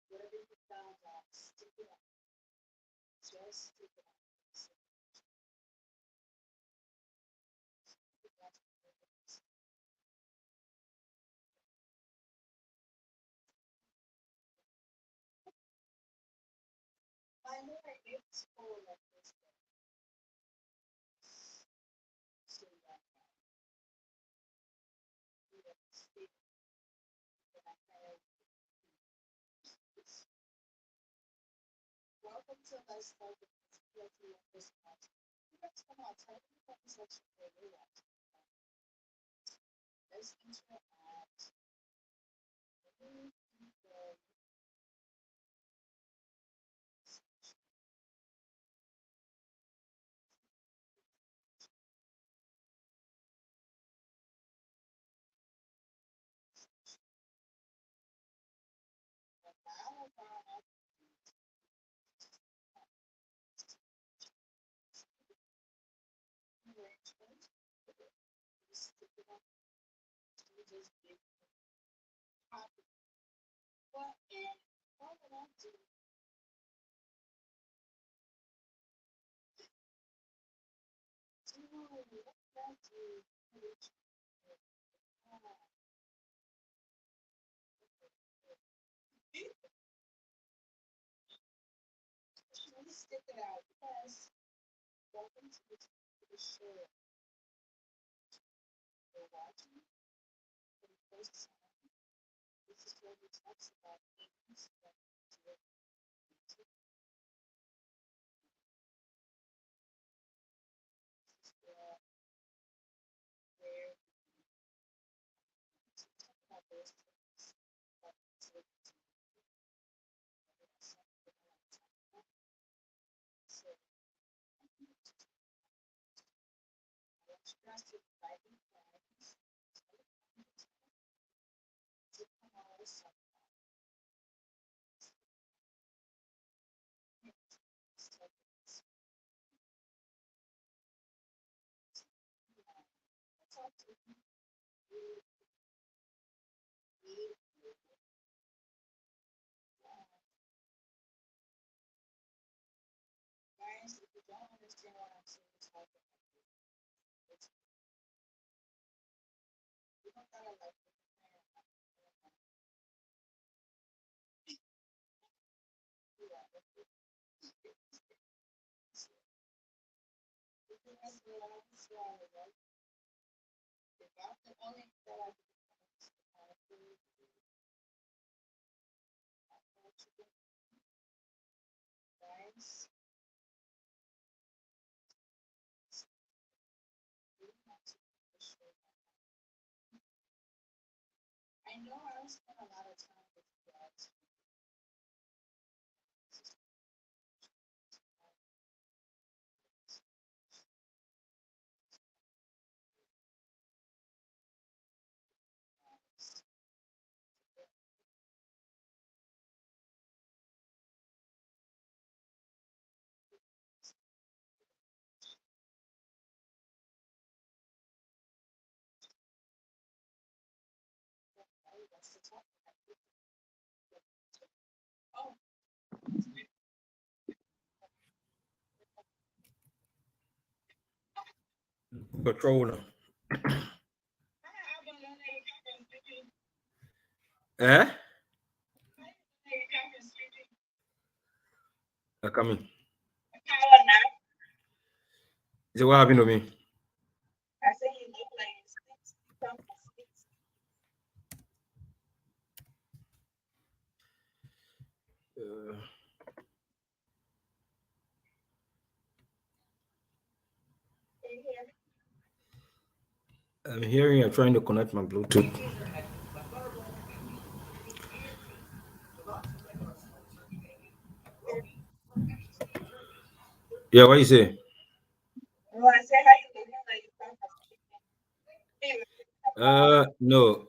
Whatever you found out, stick it out. Just stick it out. I know I it's full like this, so that you know, stick that I have. Welcome to Let's Talk with PLT on this podcast. Let's come on, type in the comment section where you're watching. Let's interact. Maybe the now arrangement. Stick it up. You just big copy. What in what would I do? Do what would I do? Let me stick it out. Yes. Welcome to the show. You're watching for the first time. This is where we talk about things that do to where to talk about those things that do something like so I want you guys to invite your friends to come on some talk to you. Guys, if you don't understand what I'm saying, type it. It's, you don't gotta like it. Yeah, that's what I was saying, right? If I'm the only that I can guys, we want to make the show. I know I don't spend a lot of time with you guys. That's the talk. Oh, Patrol. Eh? I come in. Is it what happened to me? I say you look like you sleep. Uh, I'm hearing you're trying to connect my Bluetooth. Yeah, what you say? Well, I say how you look like you come from No.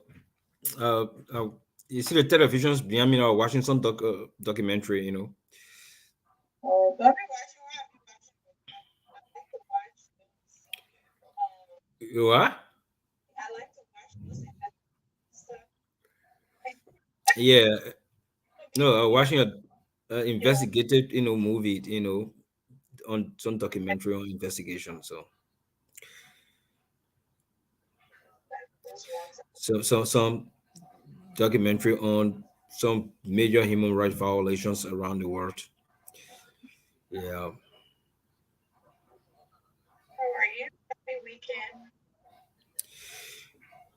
Uh, uh, you see the televisions behind me now, watching some documentary, you know. Oh, don't be watching what I be watching. I like to watch those. You what? I like to watch those and stuff. Yeah. No, watching a You know, investigative, movie, on some documentary on investigation. those ones. So some documentary on some major human rights violations around the world. Yeah. How are you? Happy weekend.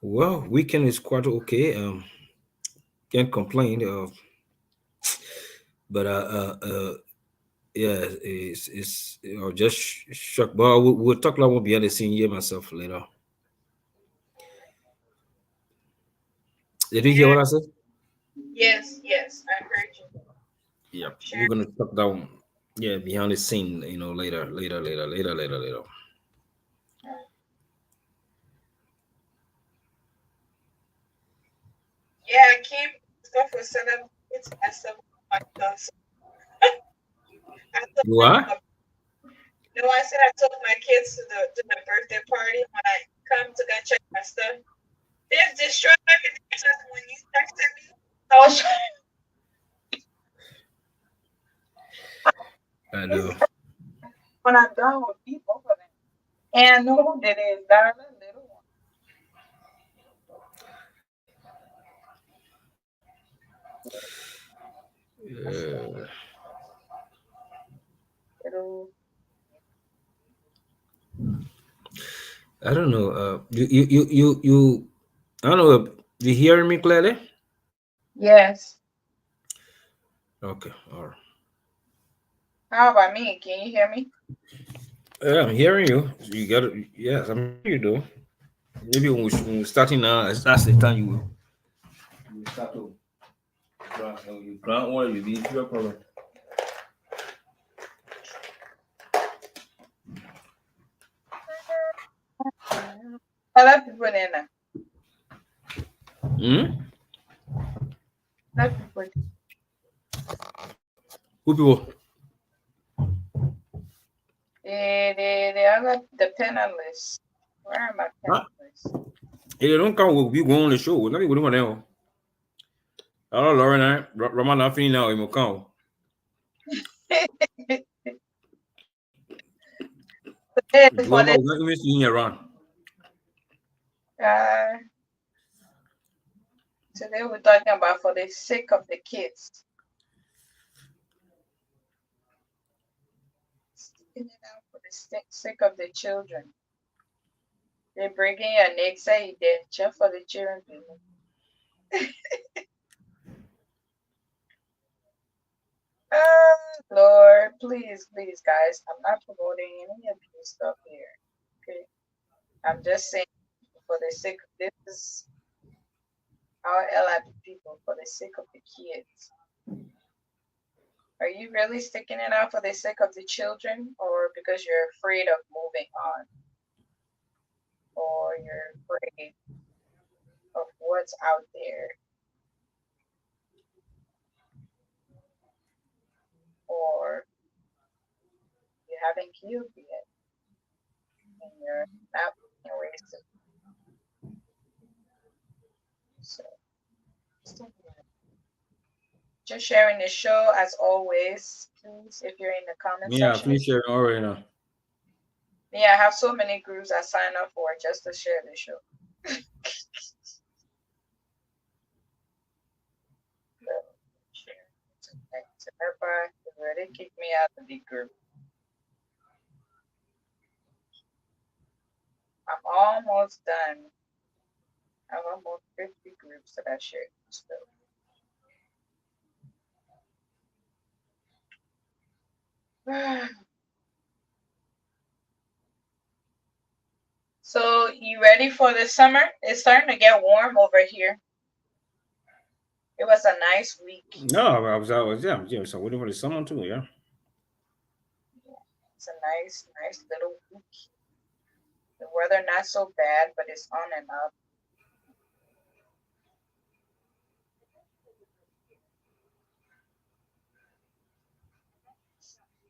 Well, weekend is quite okay. Can't complain. But yeah, it's just shocked. But we'll talk about behind the scene here myself later. Did you hear Yeah. what I said? Yes, yes, I heard you. Yeah, we're Sure. gonna talk down. Yeah, behind the scene. Later. Yeah, I came stuff was set up. It's messed up with my stuff. So I took You them are? no, I said I took my kids to the birthday party. When I come to go check my stuff, they've destroyed everything. Just when you texted me, I was I know. trying when I'm done with people for them. And I know who did it is Darla, little one. Uh, Little I don't know. I don't know. You hearing me clearly? yes. Okay, all right. How about me? Can you hear me? Yeah, I'm hearing you. You got it. Yes, I'm hearing you though. Maybe when we're starting now, that's the time you start to you grant one, you be your problem. A lot of people in there. Hmm? A lot of people. Who people? They are not the panelists. Where are my Huh? panelists? If they don't come, we'll be going on the show. Let me go to one now. Hello, Lauren. Roman, I'm feeling now. You come. Today for Drama the will not even see you around. uh, today we're talking about for the sake of the kids. Sticking it out for the sake of the children. They bring in your next say then just for the children. Lord, please, please, guys, I'm not promoting any abuse stuff here. Okay, I'm just saying for the sake of this is our LIP people for the sake of the kids. Are you really sticking it out for the sake of the children or because you're afraid of moving on or you're afraid of what's out there or you haven't healed yet and you're not being raised so just sharing the show as always. Please, if you're in the comment Yeah, I section, finished sharing already now. yeah, I have so many groups I sign up for just to share the show. So, share. So everybody already kicked me out of the group. I'm almost done. I have almost 50 groups that I shared stuff. So you ready for the summer? It's starting to get warm over here. It was a nice week. No, yeah. So waiting for the someone too. Yeah. It's a nice little week. The weather not so bad, but it's on and up.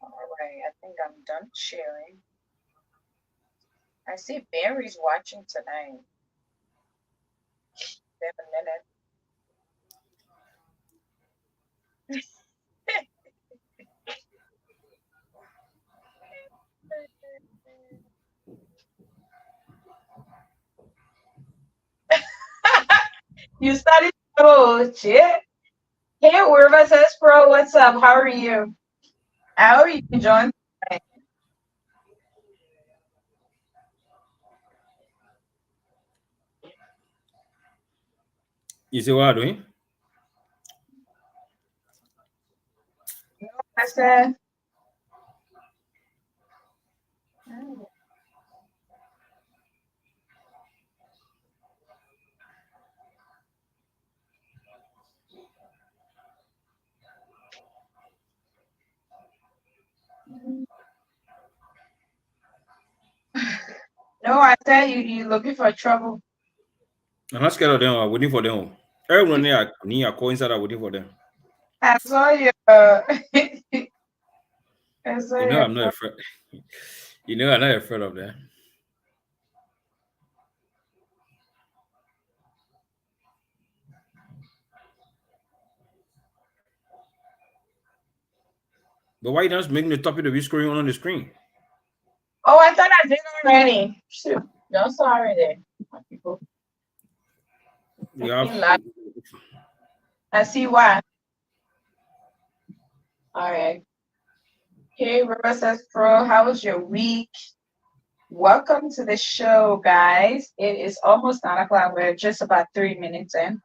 All right, I think I'm done sharing. I see Barry's watching tonight. 7 minutes. You started trouble, shit. Hey, Urva says, Pro, what's up? How are you? How are you enjoying tonight? You see what I'm doing? I said, no, I said you looking for trouble. I'm not scared of them. I'm waiting for them. Everyone near coincide. I'm waiting for them. I saw your I saw You know, your I'm not afraid. You know, I'm not afraid of them. But why you not making the topic to be scrolling on the screen? Oh, I thought I did already. Shoot. No, sorry there. People. You have. I see why. All right. Hey, River says, Pro, how was your week? Welcome to the show, guys. It is almost 9 o'clock. We're just about 3 minutes in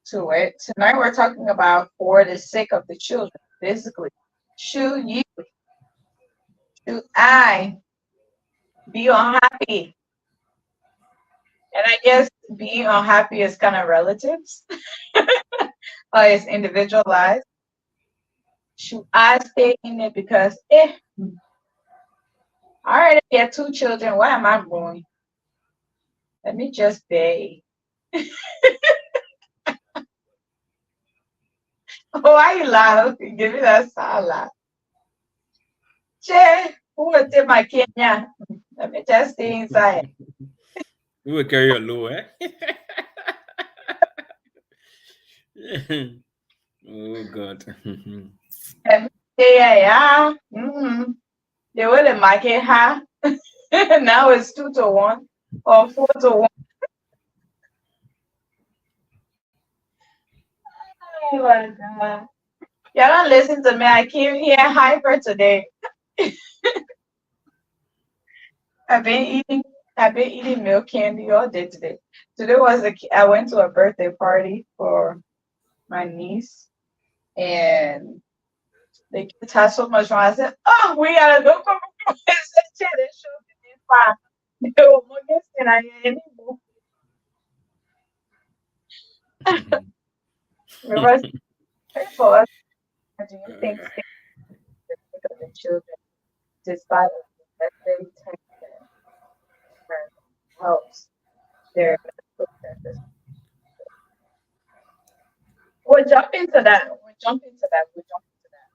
to it. Tonight, we're talking about for the sake of the children, basically. Should I be unhappy? And I guess being unhappy is kind of relatives, or it's individualized. Should I stay in it because, I already get 2 children. Why am I going? Let me just pay. Why you laugh? Give me that salad. Che, who will take my Kenya? Let me just stay inside. We will carry a low, eh? Oh God. Let me stay here, yeah. Mm-hmm. They will the market, huh? Now it's 2 to 1 or 4 to 1. Oh my God. Y'all don't listen to me. I came here hyper today. I've been eating I've been eating milk candy all day today. Today was I went to a birthday party for my niece and the kids had so much fun. I said, "Oh, we gotta go come." I said, "Che, they showed me this fun." They were more guests than I anymore. Remember, for us, do you think staying the sake of the children, despite the necessary tension, helps their mental processes? We'll jump into that. We'll jump into that. We'll jump into that.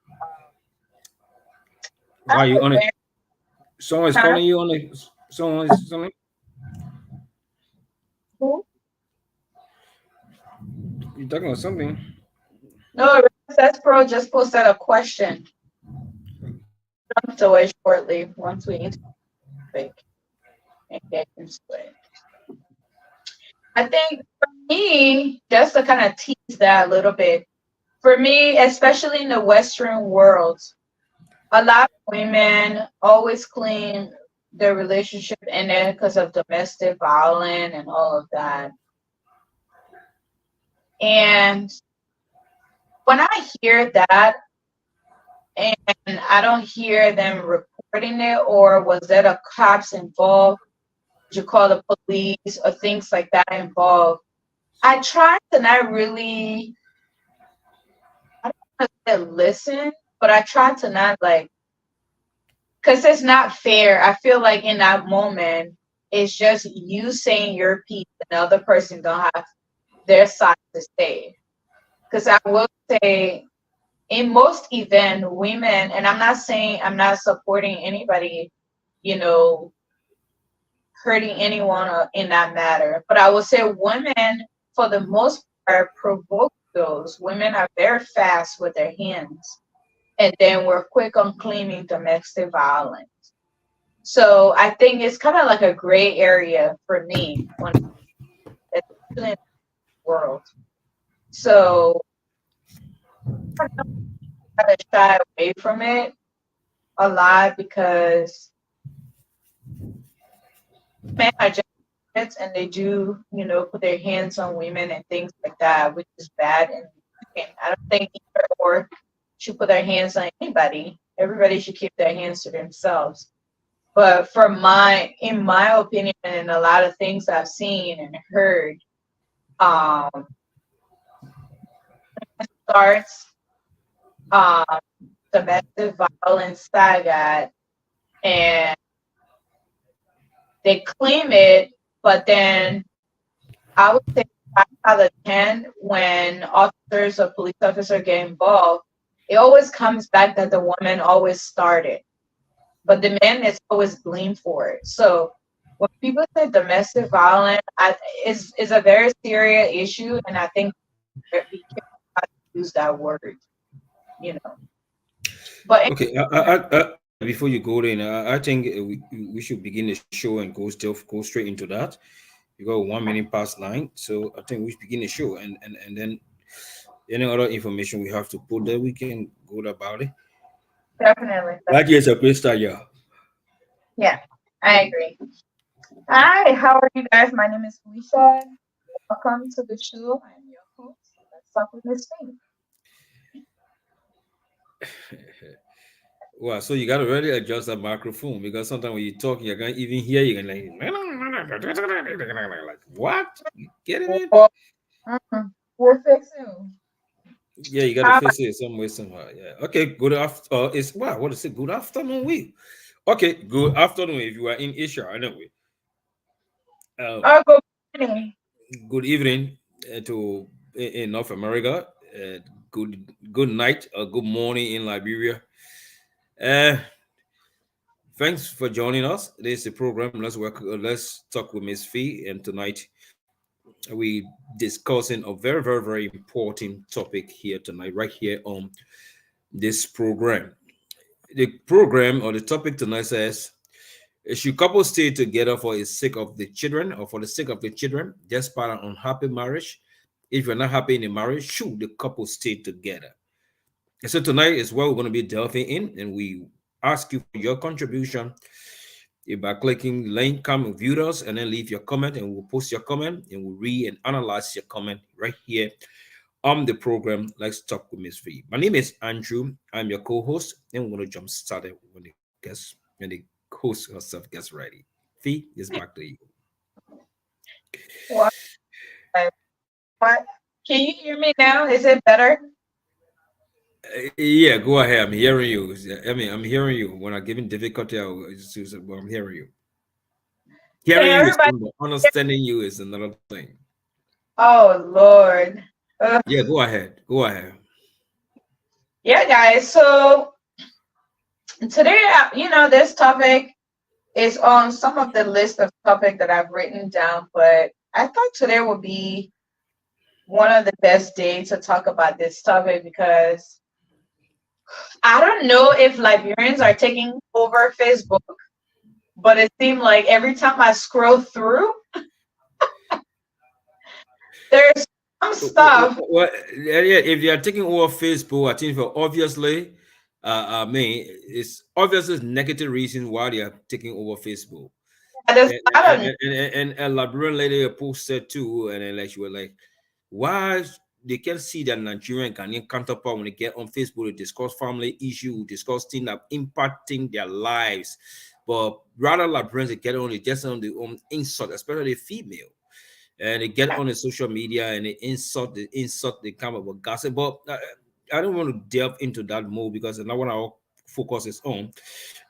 Why I'm you on it? aware, Someone is huh? calling you on it. Someone is something. Who? You talking about something? No, Recess Pro just posted a question. Jump to it shortly once we intake and get into it. I think for me, just to kind of tease that a little bit, for me, especially in the Western world, a lot of women always clean their relationship in it because of domestic violence and all of that. And when I hear that, and I don't hear them reporting it, or was there a cops involved? Did you call the police or things like that involved? I try to not really, I don't want to say listen, but I try to not like, because it's not fair. I feel like in that moment, it's just you saying your piece, and the other person don't have their side to say. Because I will say, in most events, women, and I'm not saying I'm not supporting anybody, you know, hurting anyone in that matter, but I would say women, for the most part, provoke those. Women are very fast with their hands, and then we're quick on claiming domestic violence. So I think it's kind of like a gray area for me when especially in world. So I kind of shy away from it a lot because men are just kids and they do, put their hands on women and things like that, which is bad. And I don't think either or should put their hands on anybody. Everybody should keep their hands to themselves. But in my opinion, and a lot of things I've seen and heard, um, starts um, domestic violence saga, and they claim it, but then I would say 5 out of 10 when officers or police officers get involved, it always comes back that the woman always started, but the man is always blamed for it. So when people say domestic violence, is a very serious issue, and I think that be careful how to use that word, you know. But Okay, before you go in, I think we should begin the show and go straight into that. You got 1 minute past 9, so I think we should begin the show, and then any other information we have to put there, we can go about it. definitely, That is a great start, yeah. yeah, I agree. Hi, how are you guys? My name is Felicia. Welcome to the show. I'm your host. Let's talk with Miss Thing. Wow, so you got to really adjust that microphone because sometimes when you talk, you're gonna even hear you gonna like what? You getting it? Well, we'll fix it. Yeah, you got to How fix it some way somehow. Yeah. Okay. Good after. It's wow. What is it? Good afternoon, we. Okay. Good afternoon. If you are in Asia, anyway. Uh, oh, good morning. good evening to in North America. Good night or good morning in Liberia. Uh, Thanks for joining us. This is the program. Let's work. Let's talk with Miss Fee. And tonight we discussing a very, very, very important topic here tonight, right here on this program. The program or the topic tonight says, should couples stay together for the sake of the children or for the sake of the children, despite an unhappy marriage? If you're not happy in the marriage, should the couple stay together? And so tonight is what we're going to be delving in, and we ask you for your contribution by clicking link, come view us, and then leave your comment, and we'll post your comment, and we'll read and analyze your comment right here on the program. Let's talk with Miss V. My name is Andrew. I'm your co-host, and we're going to jump started when the host herself gets ready. V is back to you. What? What? Can you hear me now? Is it better? Yeah, go ahead. I'm hearing you. I mean, I'm hearing you. When I'm giving difficulty, well, I'm hearing you. Can Hearing you is everybody? one thing, understanding you is another thing. Oh Lord. Yeah, go ahead. Go ahead. Yeah, guys. So today, this topic is on some of the list of topics that I've written down, but I thought today would be one of the best days to talk about this topic because I don't know if Liberians are taking over Facebook, but it seemed like every time I scroll through, there's some stuff. Well, yeah, if they are taking over Facebook, I think for obviously, I mean, it's obviously negative reasons why they are taking over Facebook. There's And a lot of a Liberian lady posted too, and then like she was like, why they can see that Nigerian Ghanaian counterpart when they get on Facebook to discuss family issues, discuss things that impacting their lives, but rather Liberians they get on it just on the insult, especially female, and they get on the social media and they insult, they come up with gossip. But I don't want to delve into that more because not what our focus is on.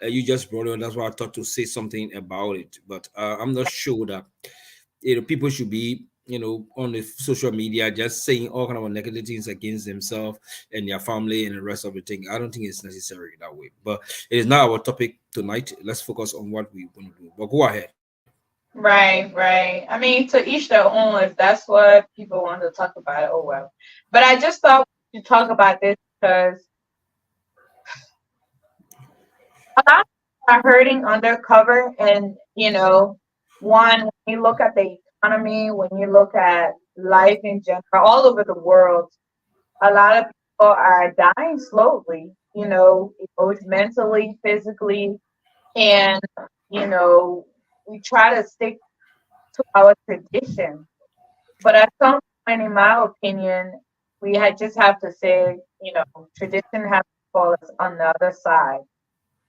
You just brought it on. That's why I thought to say something about it. But I'm not sure that people should be on the social media just saying all kind of negative things against themselves and their family and the rest of the thing. I don't think it's necessary that way. But it is not our topic tonight. Let's focus on what we want to do. But go ahead. right, right. I mean, to each their own. If that's what people want to talk about, oh well. But I just thought we should talk about this because a lot of people are hurting undercover, and one when you look at the economy, when you look at life in general, all over the world, a lot of people are dying slowly, both mentally, physically, and, you know, we try to stick to our tradition. But at some point, in my opinion, just have to say, tradition has to fall on the other side.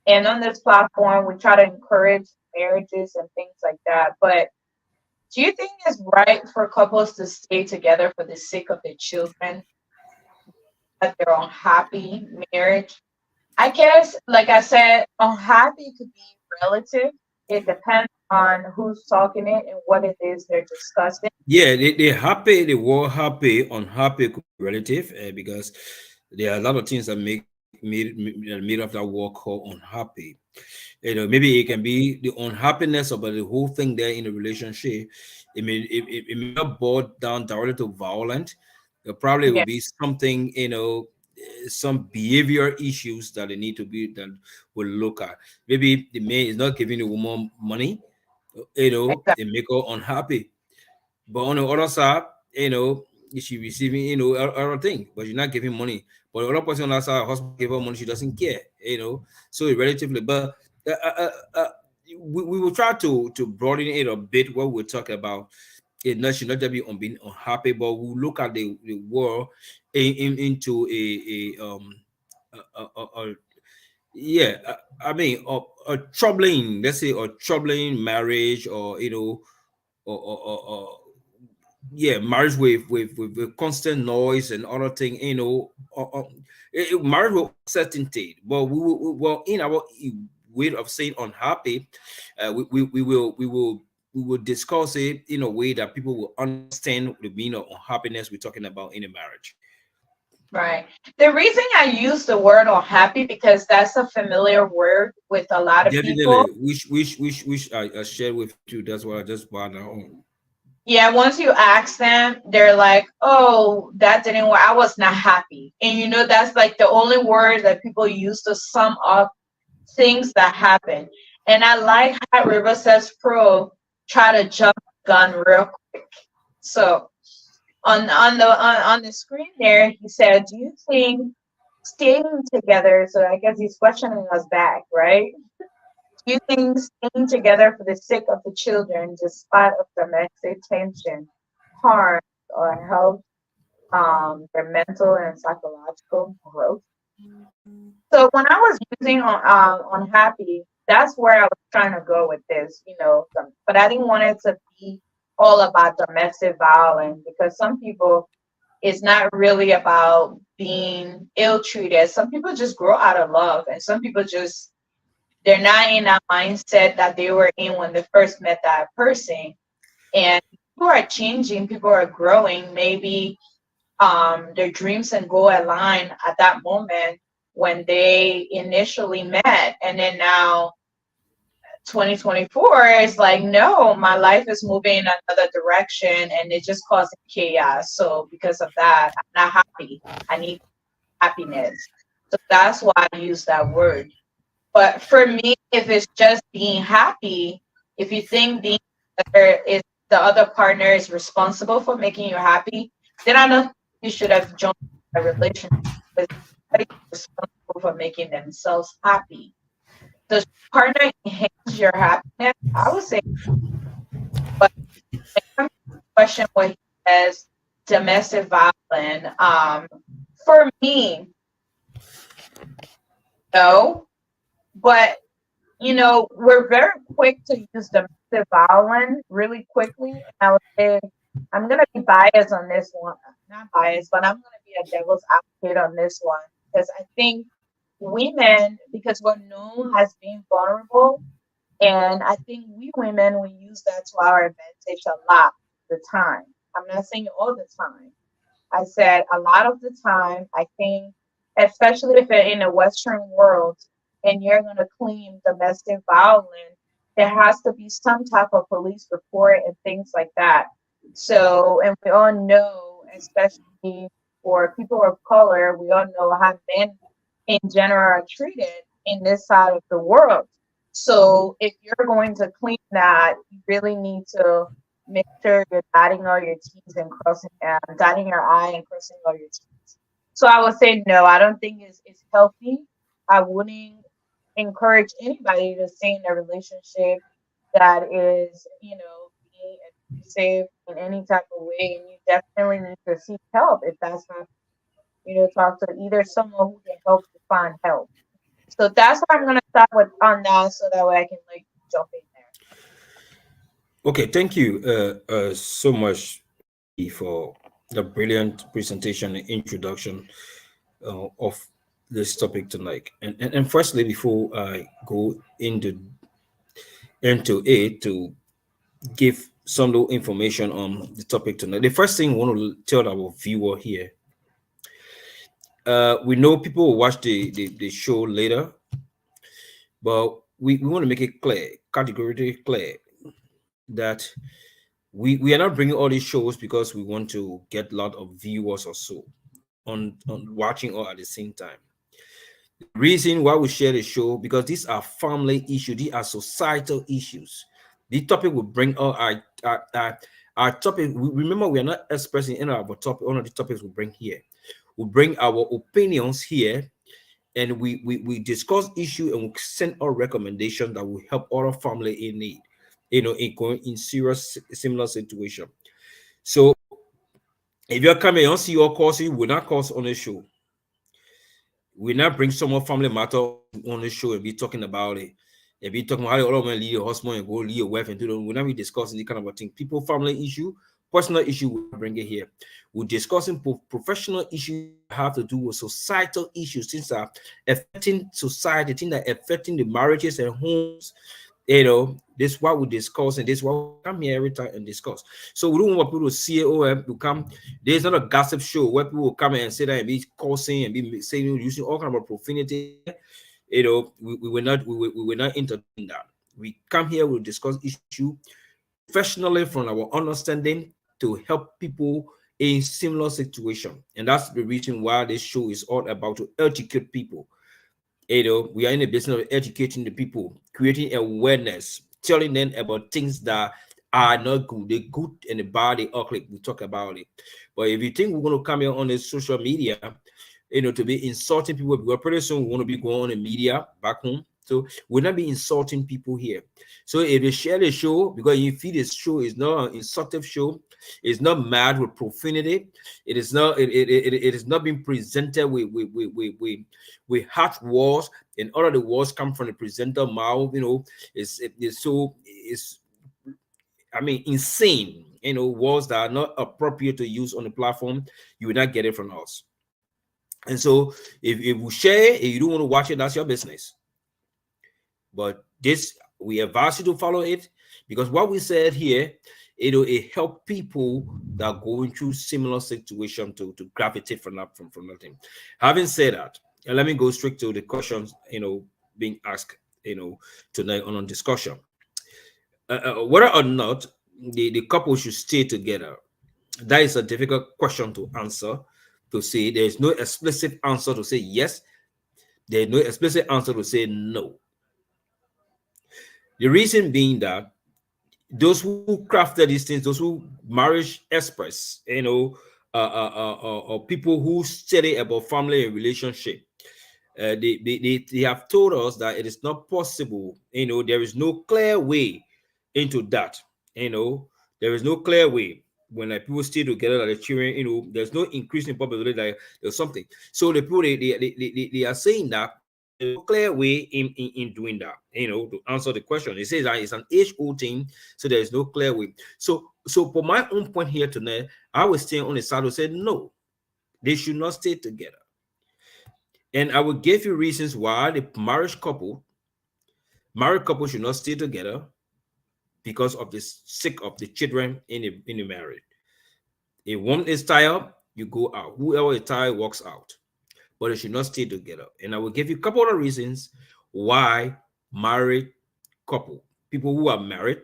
And on this platform, we try to encourage marriages and things like that. But do you think it's right for couples to stay together for the sake of their children, that they're unhappy marriage? I guess, like I said, unhappy could be relative. It depends on who's talking it and what it is they're discussing. Yeah, they happy, the word happy, unhappy could be relative, because there are a lot of things that made of that word called unhappy. Maybe it can be the unhappiness about the whole thing there in the relationship. It may not boil down directly to violent. It probably will Yeah, be something, some behavior issues that they need to be that will look at. Maybe the man is not giving the woman money, exactly. it make her unhappy. But on the other side, she receiving, other thing, but you're not giving money. But the other person on that side, her husband give her money, she doesn't care. So it relatively, but uh, uh, uh, uh, we will try to broaden it a bit what we're talking about. It should not just be on being unhappy, but we'll look at the world into a yeah, I mean, a troubling, let's say, a troubling marriage, or or yeah, marriage with constant noise and other thing, marriage with uncertainty. But well, in our way of saying unhappy, we will discuss it in a way that people will understand the meaning of unhappiness we're talking about in a marriage. Right. The reason I use the word unhappy because that's a familiar word with a lot of people. Definitely, which I shared with you. That's why I just brought that home. Yeah, once you ask them, they're like, "Oh, that didn't work. I was not happy." And that's like the only word that people use to sum up things that happen. And I like how River says pro try to jump the gun real quick. So on the screen there, he said, "Do you think staying together?" So I guess he's questioning us back, right? Do you think staying together for the sake of the children, despite of domestic tension, harm or help their mental and psychological growth? So when I was using on happy, that's where I was trying to go with this, but I didn't want it to be all about domestic violence because some people it's not really about being ill treated. Some people just grow out of love, and some people just they're not in that mindset that they were in when they first met that person. And people are changing, people are growing. Maybe their dreams and goal align at that moment when they initially met, and then now 2024 is like, no, my life is moving in another direction, and it just causing chaos. So because of that, I'm not happy. I need happiness. So that's why I use that word. But for me, if it's just being happy, if you think being together is the other partner is responsible for making you happy, then I don't think you should have joined a relationship because everybody's responsible for making themselves happy. Does your partner enhance your happiness? I would say, but when it comes to the question what he says, domestic violence, for me, no. But we're very quick to use domestic violence really quickly. And I would say I'm gonna be biased on this one. Not biased, but I'm gonna be a devil's advocate on this one because I think women, because we're known as being vulnerable, and I think we women we use that to our advantage a lot of the time. I'm not saying all the time. I said a lot of the time, I think, especially if you're in a Western world and you're going to claim domestic violence, there has to be some type of police report and things like that. So, and we all know, especially for people of color, we all know how men in general are treated in this side of the world. So, if you're going to claim that, you really need to make sure you're dotting all your T's and crossing, dotting your I and crossing all your T's. So I would say no. I don't think it's healthy. I wouldn't encourage anybody to stay in a relationship that is, being abusive in any type of way. And you definitely need to seek help if that's not, talk to either someone who can help you find help. So that's what I'm gonna start with on that, so that way I can like jump in there. Okay, thank you so much for the brilliant presentation and introduction of this topic tonight. And firstly, before I go into it to give some little information on the topic tonight, the first thing I want to tell our viewer here, we know people will watch the show later, but we want to make it clear, categorically clear, that we are not bringing all these shows because we want to get a lot of viewers or so on watching all at the same time. The reason why we share the show, because these are family issues, these are societal issues. The topic will bring all our topic. Remember, we are not expressing any of our topic. One of the topics we bring here, we bring our opinions here, and we discuss issue and we send our recommendation that will help other family in need, in going in serious similar situation. So if you're coming, you don't see your course, you will not course on the show. We not bring some family matter on the show and be talking about it. And be talking about how the other man leave your husband and go leave your wife and do that. We're not be discussing the kind of a thing. People, family issue, personal issue, we bring it here. We're discussing professional issues that have to do with societal issues, things that are affecting society, things that are affecting the marriages and homes. This is what we discuss, and this is what we come here every time and discuss. So we don't want people to see it or to come. There's not a gossip show where people will come and say that and be cursing and be saying, using all kind of profanity. We will not entertain that. We come here, we'll discuss issue professionally from our understanding to help people in similar situation. And that's the reason why this show is all about to educate people. We are in the business of educating the people, creating awareness, telling them about things that are not good, the good and the bad, the ugly. We talk about it. But if you think we're going to come here on the social media, to be insulting people, because pretty soon we want to be going on the media back home. So we'll not be insulting people here. So if you share the show, because you feel this show is not an insultive show, it's not mad with profanity, it is not it is not being presented with hot words, and all of the words come from the presenter mouth. It's insane. Words that are not appropriate to use on the platform. You will not get it from us. And so if we share it, if you don't want to watch it, that's your business. But this, we advise you to follow it, because what we said here, it help people that are going through similar situation to gravitate from nothing. Having said that, let me go straight to the questions being asked tonight on discussion. Whether or not the couple should stay together, that is a difficult question to answer. To say there's no explicit answer to say yes, there's no explicit answer to say no. The reason being that those who crafted these things, those who marriage experts, or people who study about family and relationship, they have told us that it is not possible. There is no clear way into that. There is no clear way when people stay together, like the children. There's no increase in probability that there's something. So the people they are saying that there's no clear way in doing that. To answer the question, it says that it's an age-old thing, so there is no clear way. So for my own point here tonight, I was staying on the side who said no, they should not stay together. And I will give you reasons why the married couple should not stay together, because of the sake of the children in the marriage. If one is tired, you go out. Whoever is tired walks out. But they should not stay together. And I will give you a couple of reasons why married couple, people who are married,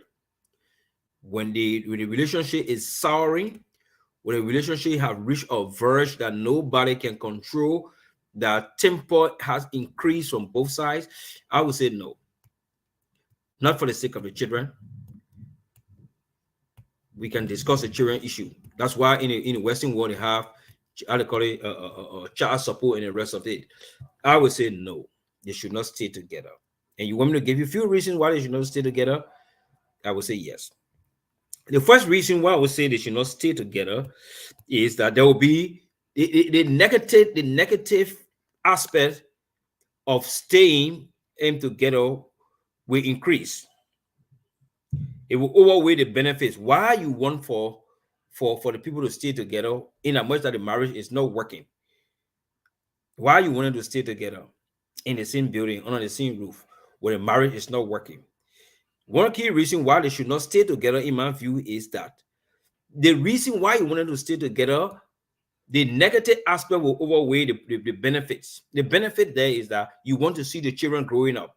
when the relationship is souring, when the relationship have reached a verge that nobody can control, that temper has increased from both sides, I would say no. Not for the sake of the children, we can discuss the children issue. That's why in the Western world they have how they call it child support and the rest of it. I would say no, they should not stay together. And you want me to give you a few reasons why they should not stay together? I would say yes. The first reason why I would say they should not stay together is that there will be the negative aspect of staying in together will increase. It will overweigh the benefits. Why you want for the people to stay together in a much that the marriage is not working? Why you wanted to stay together in the same building under the same roof where the marriage is not working? One key reason why they should not stay together, in my view, is that the reason why you wanted to stay together, the negative aspect will overweigh the benefits. The benefit there is that you want to see the children growing up.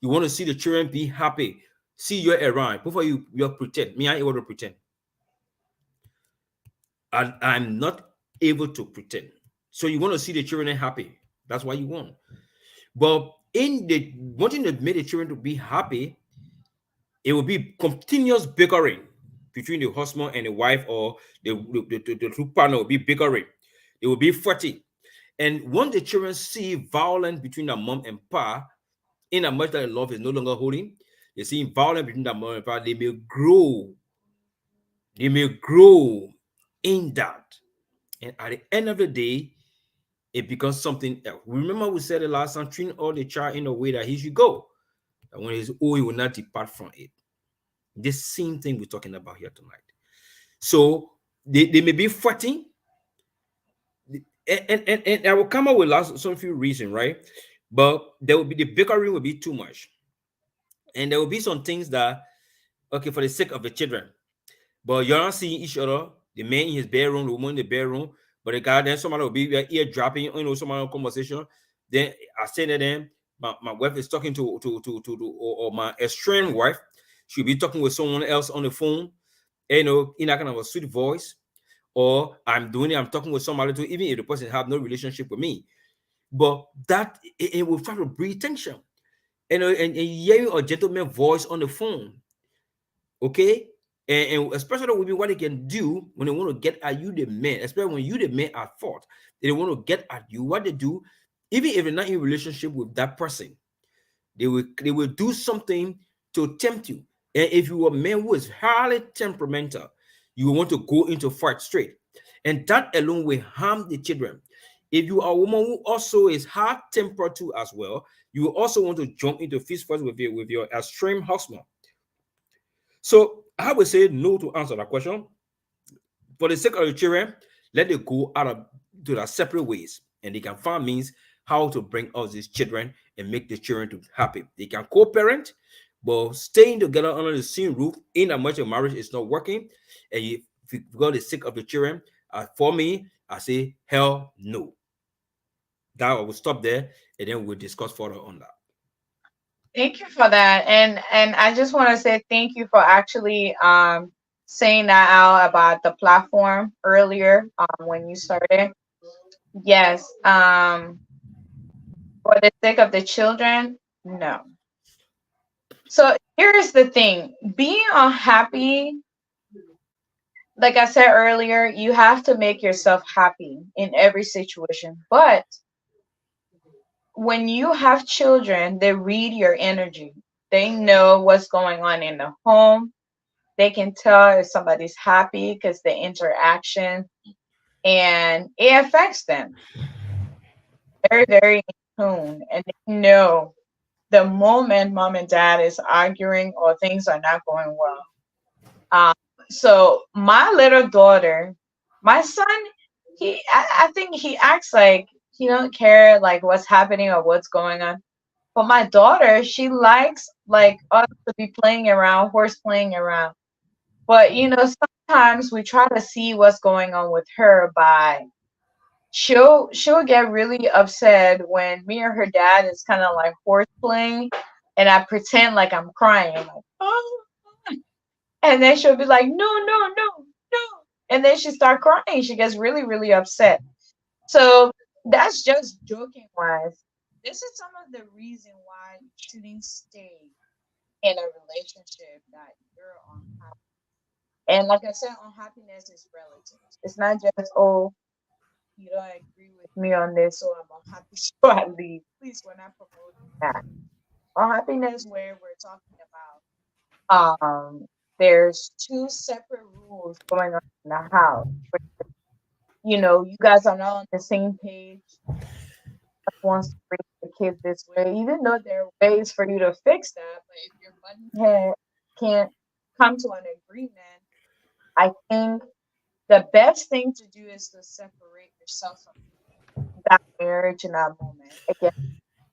You want to see the children be happy, see you around. Before you pretend. Me, I able to pretend. I'm not able to pretend. So you want to see the children happy. That's why you want. But in the wanting to make the children to be happy, it will be continuous bickering between the husband and the wife, or the two partner will be bickering. It will be fighting. And when the children see violence between the mom and pa, in a much that love is no longer holding, they see violence between the mom and pa, they may grow in that. And at the end of the day, it becomes something else. Remember, we said the last time, train all the child in a way that he should go. And when he's old, he will not depart from it. This same thing we're talking about here tonight. So they may be fighting, and I will come up with some few reasons, right? But there will be the bickering will be too much, and there will be some things that, okay, for the sake of the children, but you're not seeing each other. The man in his bedroom, the woman in the bedroom, but the guy, then somebody will be eardropping, somebody conversation. Then I say to them, my wife is talking or my estranged wife, she'll be talking with someone else on the phone, in that kind of a sweet voice, or I'm talking with somebody too, even if the person have no relationship with me. But that it will try to breed tension. And hearing a gentleman voice on the phone, okay? And especially with what they can do when they want to get at you, the man, especially when you the man at fault, they want to get at you. What they do, even if they're not in relationship with that person, they will do something to tempt you. And if you are a man who is highly temperamental, you will want to go into fight straight, and that alone will harm the children. If you are a woman who also is hard tempered too as well, you will also want to jump into fist fights with your extreme husband. So I would say no to answer that question. For the sake of the children, let them go out of to their separate ways, and they can find means how to bring out these children and make the children to happy. They can co-parent, but staying together under the same roof in a much of marriage is not working. And if you got the sake of the children, for me, I say hell no. That I will stop there, and then we'll discuss further on that. Thank you for that. And I just want to say thank you for actually saying that out about the platform earlier when you started. Yes. For the sake of the children, no. So here's the thing. Being unhappy, like I said earlier, you have to make yourself happy in every situation. But when you have children, they read your energy. They know what's going on in the home. They can tell if somebody's happy because the interaction, and it affects them very, very in tune. And they know the moment mom and dad is arguing or things are not going well. Um, so my little daughter, my son, I think he acts like he don't care like what's happening or what's going on. But my daughter, she likes like us to be playing around, horse playing around. But sometimes we try to see what's going on with her by she'll get really upset when me or her dad is kind of like horse playing, and I pretend like I'm crying. I'm like, oh, and then she'll be like, no, no, no, no. And then she start crying. She gets really, really upset. So that's just joking wise. This is some of the reason why you shouldn't stay in a relationship that you're unhappy. And like I said, unhappiness is relative. It's not just, oh, you don't agree with me on this, so I'm unhappy, so I leave. Please, we're not promoting that. Unhappiness, where we're talking about, there's two separate rules going on in the house. You guys are not on the same page. Wants to raise the kids this way, even though there are ways for you to fix that. But if your button head can't come to an agreement, I think the best thing to do is to separate yourself from that marriage in that moment. Again,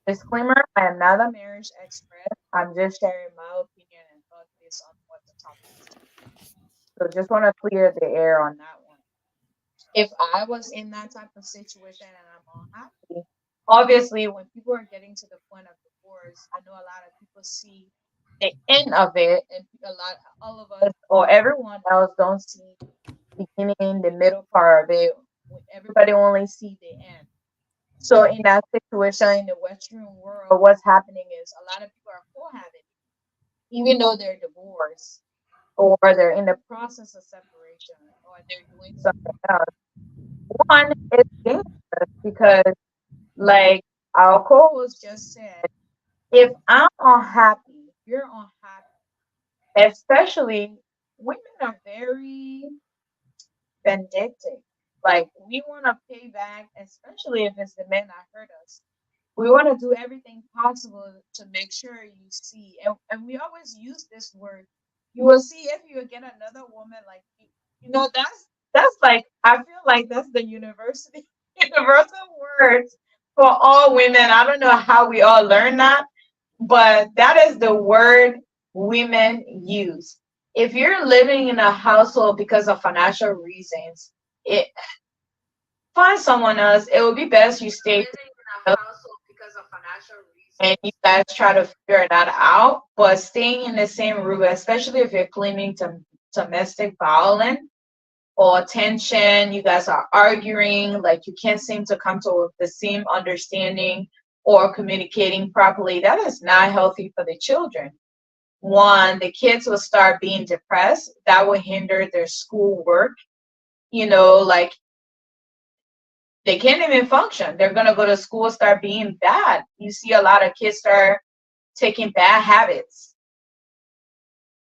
disclaimer: I am not a marriage expert. I'm just sharing my opinion and thought based on what the topic is. So just want to clear the air on that one. If I was in that type of situation and I'm unhappy, obviously when people are getting to the point of divorce, I know a lot of people see the end of it, and all of us or everyone else don't see the beginning, the middle part of it. Everybody only see the end. So in that situation in the Western world, what's happening is a lot of people are cohabiting, even though they're divorced or they're in the process of separation or they're doing something else. One is dangerous because, like our co-host just said, if I'm unhappy, you're unhappy. Especially women are very vindictive. Like we want to pay back, especially if it's the men that hurt us. We want to do everything possible to make sure you see, and we always use this word. You will see if you get another woman like me. That's like I feel like that's the universal words for all women. I don't know how we all learn that, but that is the word women use. If you're living in a household because of financial reasons, it find someone else. It would be best you stay and you guys try to figure that out. But staying in the same room, especially if you're claiming to domestic violence or tension, you guys are arguing, like you can't seem to come to the same understanding or communicating properly. That is not healthy for the children. One, the kids will start being depressed. That will hinder their schoolwork. Like they can't even function. They're gonna go to school, start being bad. You see a lot of kids start taking bad habits.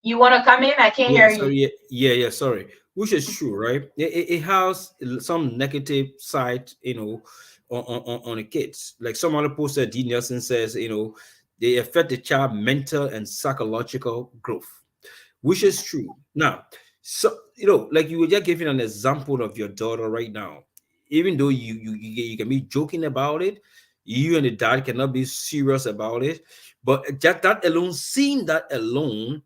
You want to come in? I can't Yeah, hear so you. yeah, sorry. Which is true, right? It has some negative side, on the kids. Like some other poster, D. Nelson says, they affect the child mental and psychological growth, which is true. Now, so like you were just giving an example of your daughter right now. Even though you can be joking about it, you and the dad cannot be serious about it. But just that alone, seeing that alone,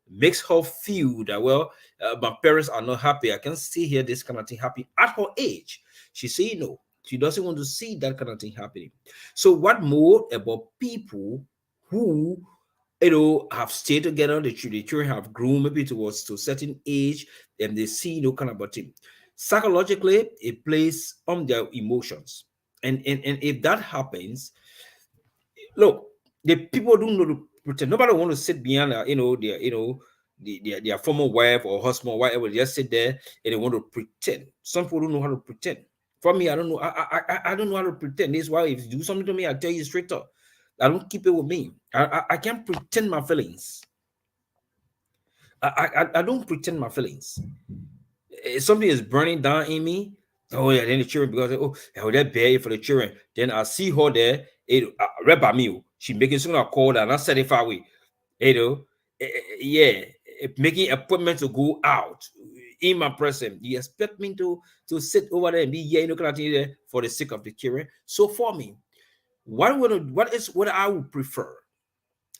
makes her feel that, well, my parents are not happy. I can see here this kind of thing happen at her age. She say no. She doesn't want to see that kind of thing happening. So what more about people who have stayed together, the children have grown maybe towards to a certain age, and they see no kind of a thing. Psychologically, it plays on their emotions. And if that happens, look, the people don't know to pretend. Nobody want to sit behind, their former wife or husband or whatever. They just sit there and they want to pretend. Some people don't know how to pretend. For me, I don't know. I don't know how to pretend. This is why if you do something to me, I tell you straight up. I don't keep it with me. I can't pretend my feelings. I don't pretend my feelings. If something is burning down in me, oh yeah, then the children because they're bad for the children. Then I see her there, read by me. She making some call and I set it far away. Yeah, making appointment to go out in my presence. You expect me to sit over there and be kind of thing there for the sake of the children. So for me, what I would prefer,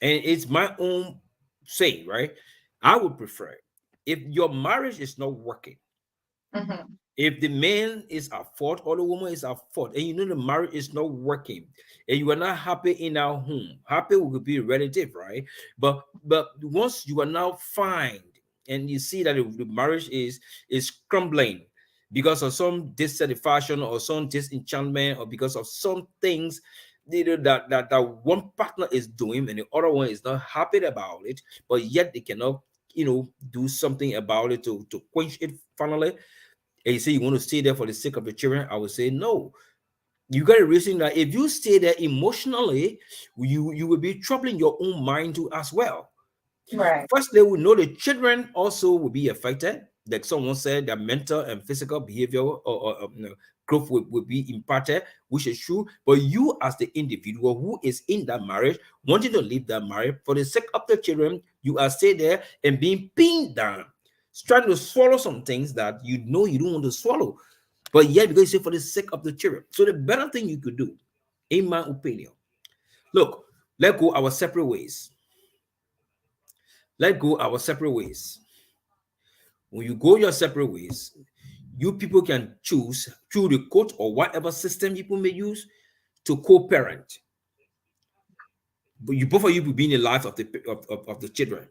and it's my own say, right? I would prefer if your marriage is not working, Mhm. if the man is at fault or the woman is at fault, and the marriage is not working, and you are not happy in our home, happy will be relative, right? But once you are now fine, and you see that the marriage is crumbling because of some dissatisfaction or some disenchantment or because of some things that one partner is doing and the other one is not happy about it, but yet they cannot do something about it to quench it finally, and you say you want to stay there for the sake of the children, I would say no. You got to reason that if you stay there emotionally, you will be troubling your own mind too as well. Right. First, they will know the children also will be affected. Like someone said, their mental and physical behavior or growth will be impacted, which is true. But you, as the individual who is in that marriage, wanting to leave that marriage for the sake of the children, you are stay there and being pinned down, trying to swallow some things that you know you don't want to swallow. But yet, because you say for the sake of the children. So the better thing you could do, in my opinion, look, let go our separate ways. Let go our separate ways. When you go your separate ways, you people can choose through the court or whatever system people may use to co-parent. But you both of you will be in the life of the children.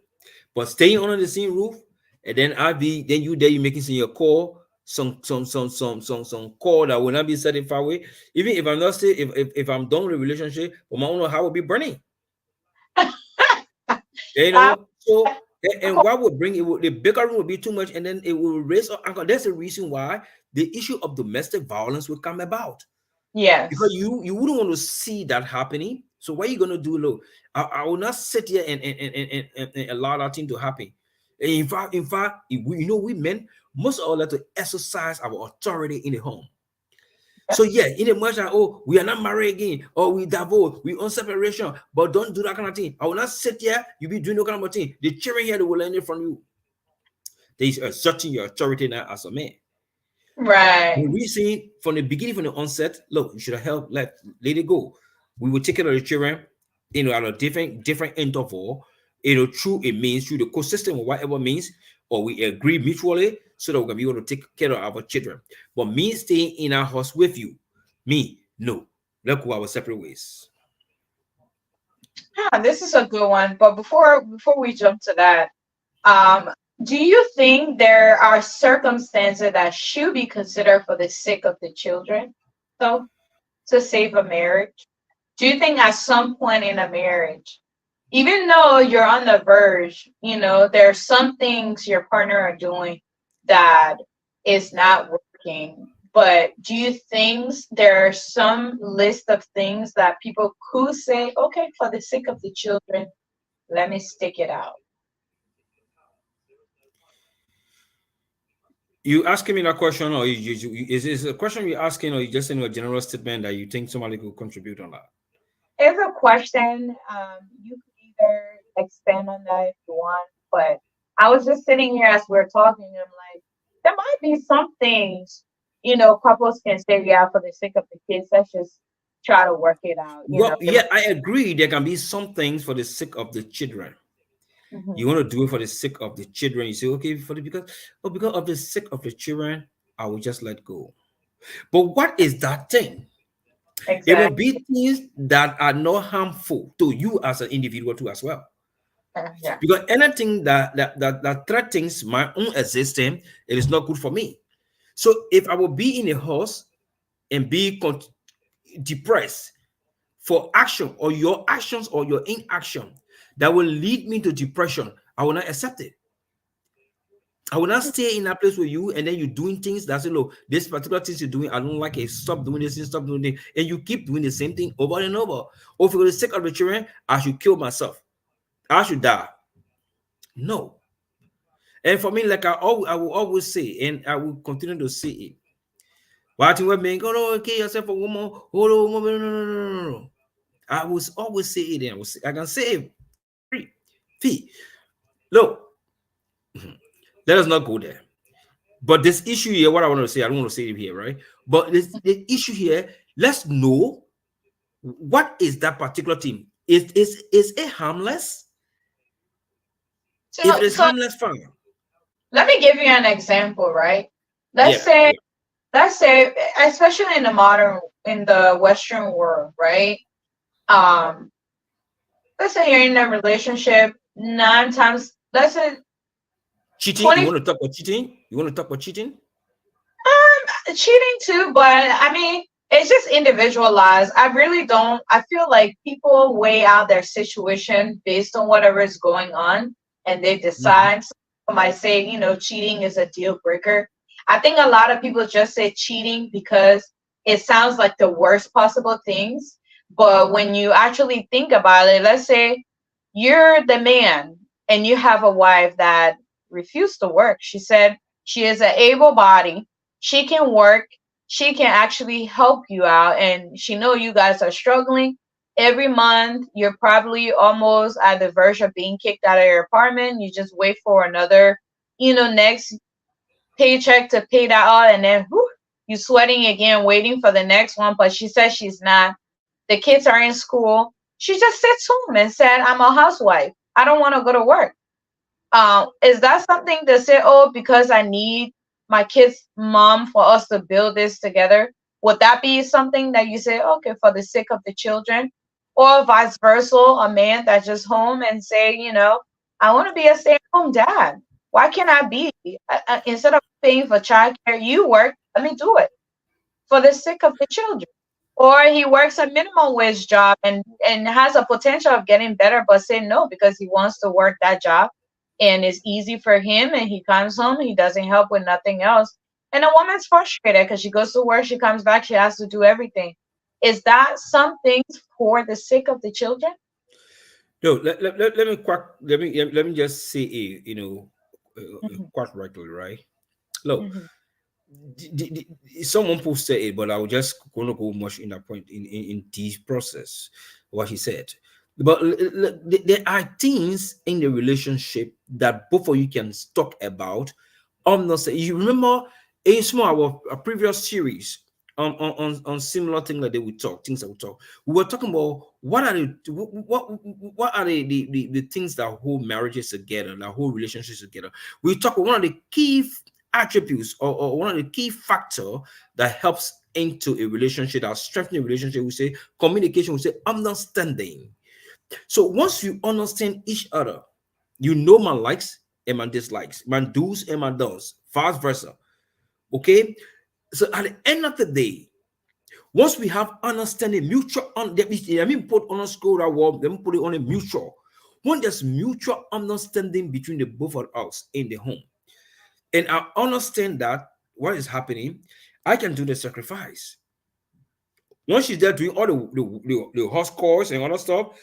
But staying under the same roof, and then then you there you making your call, some call that will not be certified way. Even if I'm not say if I'm done with the relationship, but my own house will be burning. So and what would bring it, the bigger room will be too much, and then it will raise up anger. That's the reason why the issue of domestic violence will come about. Yes. Because you wouldn't want to see that happening. So what are you gonna do? Look, I will not sit here and allow that thing to happen. And in fact, we men most all like to exercise our authority in the home. So yeah, in a much like, we are not married again, or we divorce, we on separation, but don't do that kind of thing. I will not sit here, you be doing no kind of thing. The children here, they will learn it from you. They are asserting your authority now as a man. Right. When we see from the beginning, from the onset, look, you should have helped, let it go. We will take care of the children, at a different interval, through a means, through the ecosystem system or whatever means, or we agree mutually so that we can be able to take care of our children. But me staying in our house with you, no. Let's go our separate ways. Yeah, this is a good one. But before we jump to that, do you think there are circumstances that should be considered for the sake of the children, so to save a marriage? Do you think at some point in a marriage, even though you're on the verge, there are some things your partner are doing that is not working, but do you think there are some list of things that people could say, okay, for the sake of the children, let me stick it out? You asking me that question, or is this a question you're asking, or you just saying a general statement that you think somebody could contribute on that? It's a question. You could either expand on that if you want, but I was just sitting here as we're talking, and I'm like, there might be some things, couples can say, yeah, for the sake of the kids, let's just try to work it out. Well, yeah, I agree. There can be some things for the sake of the children. Mm-hmm. You want to do it for the sake of the children. You say, okay, because of the sake of the children, I will just let go. But what is that thing? Exactly. It will be things that are not harmful to you as an individual too as well. Yeah. Because anything that threatens my own existence, it is not good for me. So if I will be in a house and be depressed for action or your actions or your inaction that will lead me to depression, I will not accept it. I will not stay in that place with you and then you're doing things that say, look, this particular things you're doing, I don't like it. Stop doing this and stop doing it. And you keep doing the same thing over and over. Or for the sake of the children, I should kill myself. I should die. No. And for me, like I will always say, and I will continue to say it. Watching women go, no, okay, yourself a woman, no. I will always say it, and I can say it free. Look, let us not go there. But this issue here, what I want to say, I don't want to say it here, right? But the issue here, let's know what is that particular thing. Is it harmless? If it's harmless, fine. Let me give you an example, right? Let's say, especially in the Western world, right? Let's say you're in a relationship 9 times. Let's say cheating. You want to talk about cheating? Cheating too, but I mean, it's just individualized. I feel like people weigh out their situation based on whatever is going on. and they Mhm. decide. Some people might say, cheating is a deal breaker. I think a lot of people just say cheating because it sounds like the worst possible things. But when you actually think about it, let's say you're the man and you have a wife that refused to work. She said she is an able body. She can work. She can actually help you out, and she know you guys are struggling. Every month, you're probably almost at the verge of being kicked out of your apartment. You just wait for another, next paycheck to pay that out, and then whew, you sweating again, waiting for the next one. But she says she's not. The kids are in school. She just sits home and said, "I'm a housewife. I don't want to go to work." Is that something to say, oh, because I need my kid's mom for us to build this together? Would that be something that you say, okay, for the sake of the children? Or vice versa, a man that's just home and say, I want to be a stay-at-home dad. Why can't I be? Instead of paying for childcare, you work, let me do it for the sake of the children. Or he works a minimum wage job and has a potential of getting better, but say no because he wants to work that job and it's easy for him. And he comes home, he doesn't help with nothing else. And a woman's frustrated because she goes to work, she comes back, she has to do everything. Is that something for the sake of the children? No, let me quite let me just say Hmm. quite correctly, right? Look, Hmm. someone posted it, but I was just going to go much in that point in this process, what he said. But there are things in the relationship that both of you can talk about. Not say you remember in some of our previous series on similar things that they would talk, things that we talk. We were talking about what are the things that hold marriages together, that hold relationships together. We talk about one of the key attributes or one of the key factor that helps into a relationship, that strengthens a relationship. We say communication, we say understanding. So once you understand each other, you know my likes and my dislikes, my do's and my don'ts, vice versa. Okay. So at the end of the day, once we have understanding, mutual let me put underscore that word, let me put it on a mutual. When there's mutual understanding between the both of us in the home, and I understand that what is happening, I can do the sacrifice. Once she's there doing all the house chores and other stuff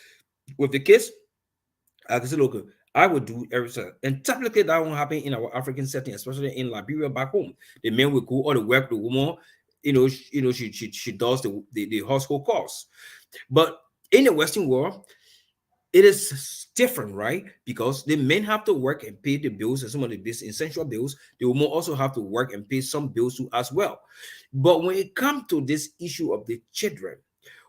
with the kids, I can say, look, I would do everything. And typically that won't happen in our African setting, especially in Liberia back home. The men will go all the work, the woman, she does the household chores. But in the Western world, it is different, right? Because the men have to work and pay the bills and some of the essential bills. The women also have to work and pay some bills too as well. But when it comes to this issue of the children,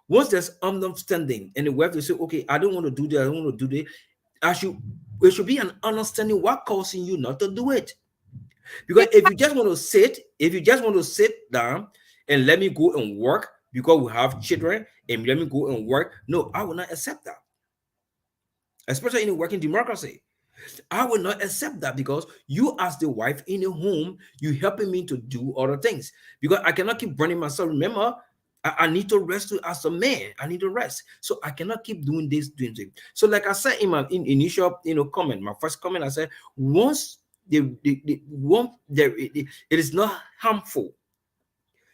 once there's understanding and the wife will say, okay, I don't want to do that, I don't want to do that, I should it should be an understanding what causing you not to do it. Because if you just want to sit down and let me go and work because we have children and let me go and work, no, I will not accept that. Especially in a working democracy, I will not accept that because you, as the wife in the home, you helping me to do other things. Because I cannot keep burning myself. Remember, I need to rest too as a man. I need to rest. So I cannot keep doing this, doing things. So, like I said in my initial, comment, my first comment, I said, once the one there it is not harmful,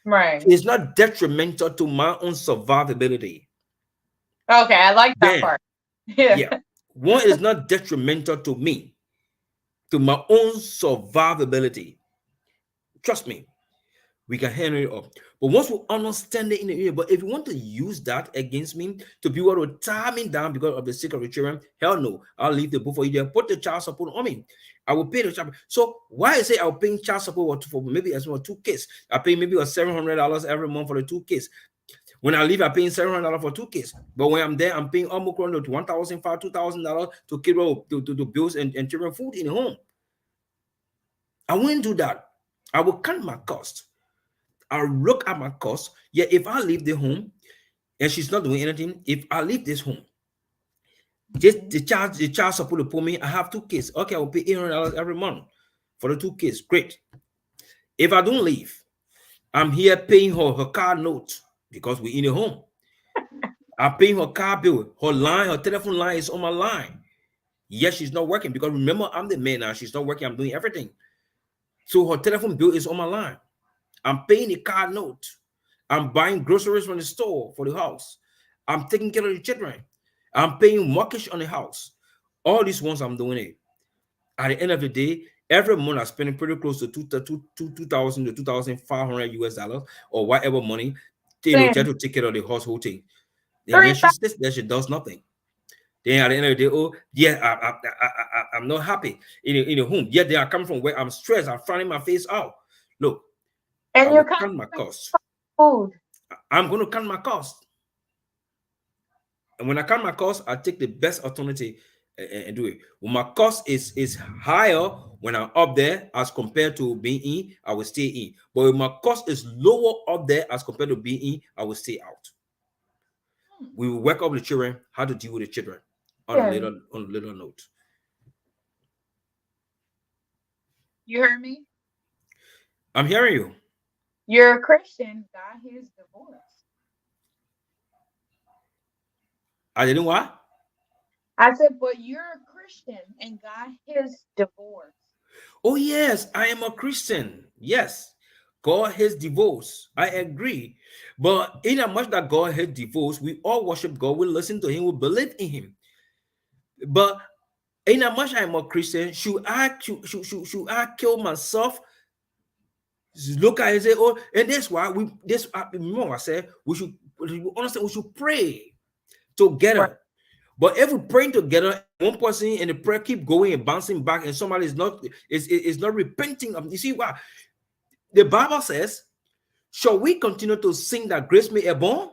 Right. it is not detrimental to my own survivability. Okay, I like that Then, part. Yeah. yeah, one is not detrimental to me, to my own survivability. Trust me, we can handle it up. But once we understand it in the area, but if you want to use that against me to be able to tie me down because of the sake of the children, hell no, I'll leave the book for you there. Put the child support on me. I will pay the child. So why I say I'll pay child support for maybe as well 2 kids? I pay maybe $700 every month for the 2 kids. When I leave, I pay $700 for 2 kids. But when I'm there, I'm paying almost around $1,500, $2,000 to keep to bills and children food in the home. I wouldn't do that. I will count my cost. I'll look at my cost. Yeah, if I leave the home and she's not doing anything, if I leave this home, just the child support to put me. I have 2 kids. Okay, I will pay $800 every month for the 2 kids. Great. If I don't leave, I'm here paying her car note because we're in a home. I'm paying her car bill. Her telephone line is on my line. Yes, she's not working because remember, I'm the man now. She's not working. I'm doing everything. So her telephone bill is on my line. I'm paying a car note. I'm buying groceries from the store for the house. I'm taking care of the children. I'm paying mortgage on the house. All these ones I'm doing it. At the end of the day, every month I'm spending pretty close to 2,000 to 2,500 US dollars or whatever money, just Same. to take care of the household thing. And then Three she sits there, she does nothing. Then at the end of the day, oh yeah, I'm not happy in the home. Yeah, they are coming from where I'm stressed. I'm finding my face out. Look, I and you will can't count my even cost. food. I'm going to count my cost. And when I count my cost, I take the best alternative and do it. When my cost is higher when I'm up there as compared to being in, I will stay in. But if my cost is lower up there as compared to being in, I will stay out. We will work up with the children, how to deal with the children on Yeah. a little note. You heard me? I'm hearing you. You're a Christian, got his divorce. I didn't what? I said, but you're a Christian and got his divorce. Oh, yes, I am a Christian. Yes. God hates divorce. I agree. But in as much that God hates divorce, we all worship God, we listen to Him, we believe in Him. But in as much I'm a Christian, should I kill myself? Look at it and say, oh, and that's why remember I said we should understand we should pray Right. together. But if we praying together, one person and the prayer keep going and bouncing back, and somebody is not repenting of, you see what the Bible says, shall we continue to sing that grace may abound?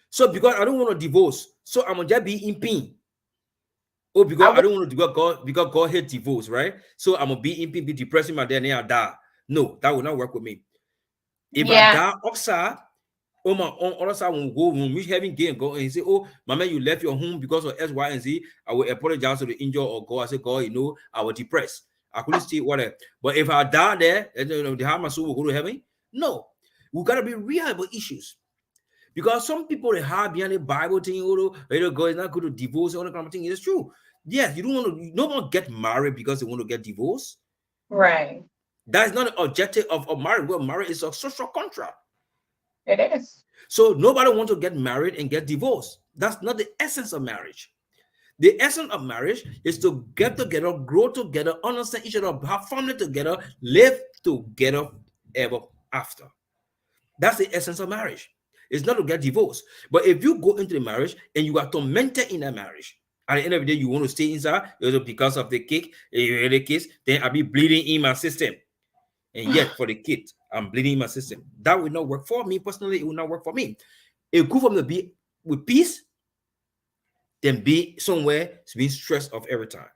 So because I don't want to divorce, so I'm gonna just be in pain. Oh, I because I would, don't want to because God hates divorce, right? So I'm gonna be in pain, be depressing my day, and then I die. No, that will not work with me. If I yeah. die upside, oh my on other side when we go when we having gain go and say, oh, mama, you left your home because of X, Y, and Z. I will apologize to the injured or God. I say, God, I was depressed. I couldn't stay whatever. But if I die there, the how my soul will go to heaven. No, we gotta be real about issues. Because some people they hide behind the Bible thing, God is not going to divorce, all that kind of thing. It's true. Yes, you don't want to, no one get married because they want to get divorced. Right. That is not the objective of marriage. Well, marriage is a social contract. It is. So nobody wants to get married and get divorced. That's not the essence of marriage. The essence of marriage is to get together, grow together, understand each other, have family together, live together ever after. That's the essence of marriage. It's not to get divorced. But if you go into the marriage and you are tormented in that marriage, at the end of the day, you want to stay inside because of the cake, the kids, then I'll be bleeding in my system. And yet, for the kid, I'm bleeding in my system. That will not work for me personally. It will not work for me. It good for me to be with peace than be somewhere being stressed of every time.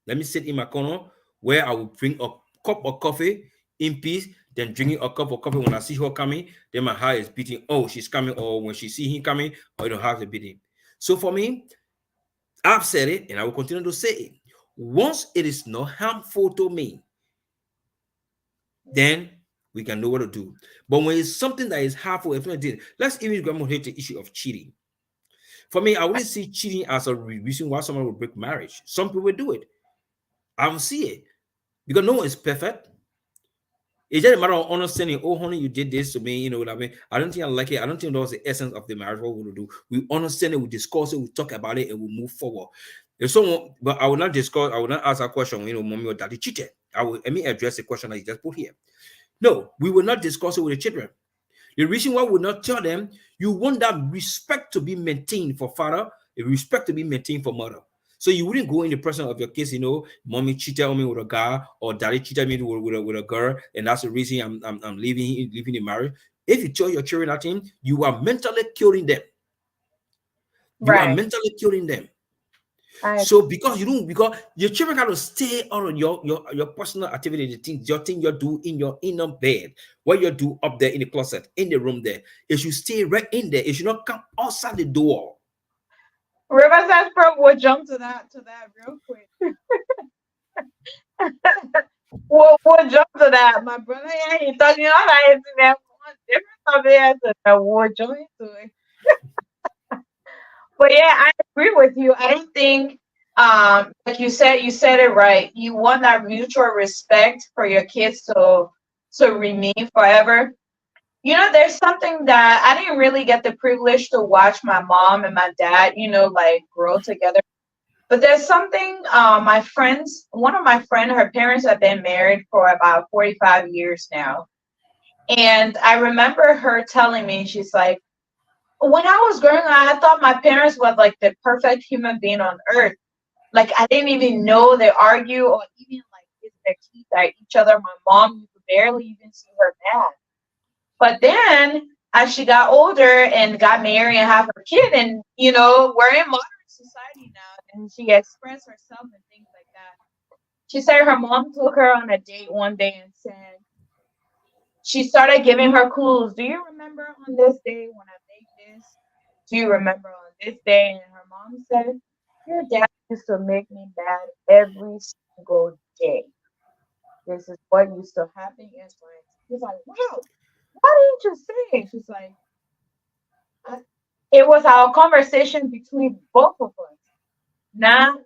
Let me sit in my corner where I will drink a cup of coffee in peace, then drinking a cup of coffee when I see her coming, then my heart is beating. Oh, she's coming, or when she see him coming, or it don't have to beating. So for me, I've said it and I will continue to say it. Once it is not harmful to me, then we can know what to do. But when it's something that is harmful, if not did, let's even go hit the issue of cheating. For me, I wouldn't see cheating as a reason why someone would break marriage. Some people do it. I don't see it because no one is perfect. It's just a matter of understanding. Oh, honey, you did this to me. You know what I mean? I don't think I like it. I don't think that was the essence of the marriage. What we want to do, we understand it, we discuss it, we talk about it, and we move forward. If someone, but I will not discuss. I will not ask a question. Mommy or daddy cheated. Let me address the question that you just put here. No, we will not discuss it with the children. The reason why we will not tell them, you want that respect to be maintained for father, a respect to be maintained for mother. So you wouldn't go in the presence of your kids, mommy cheated on me with a guy or daddy cheated me with a girl, and that's the reason I'm leaving the marriage. If you tell your children that thing, you are mentally killing them. You are Right. mentally killing them. I So because your children got to stay on your personal activity, your thing you do in your inner bed, what you do up there in the closet, in the room there, it should stay right in there. It should not come outside the door. Riverside Pro will jump to that real quick. we'll jump to that. My brother, yeah, he talking all that into that one different subject, and we'll jump into it. But yeah, I agree with you. I don't think like you said it right. You want that mutual respect for your kids to remain forever. You know, there's something that I didn't really get the privilege to watch my mom and my dad, like grow together. But there's something, my friends, one of my friend, her parents have been married for about 45 years now. And I remember her telling me, she's like, when I was growing up, I thought my parents were like the perfect human being on earth. Like I didn't even know they argue or even like hit their teeth at each other. My mom, you could barely even see her mad. But then as she got older and got married and have her kid, and we're in modern society now, and she expressed herself and things like that. She said her mom took her on a date one day and said she started giving her clues. Do you remember on this day when I made this? Do you remember on this day? And her mom said, your dad used to make me mad every single day. This is what used to happen. And he's like, wow, why didn't you say it? She's like, I, it was our conversation between both of us, not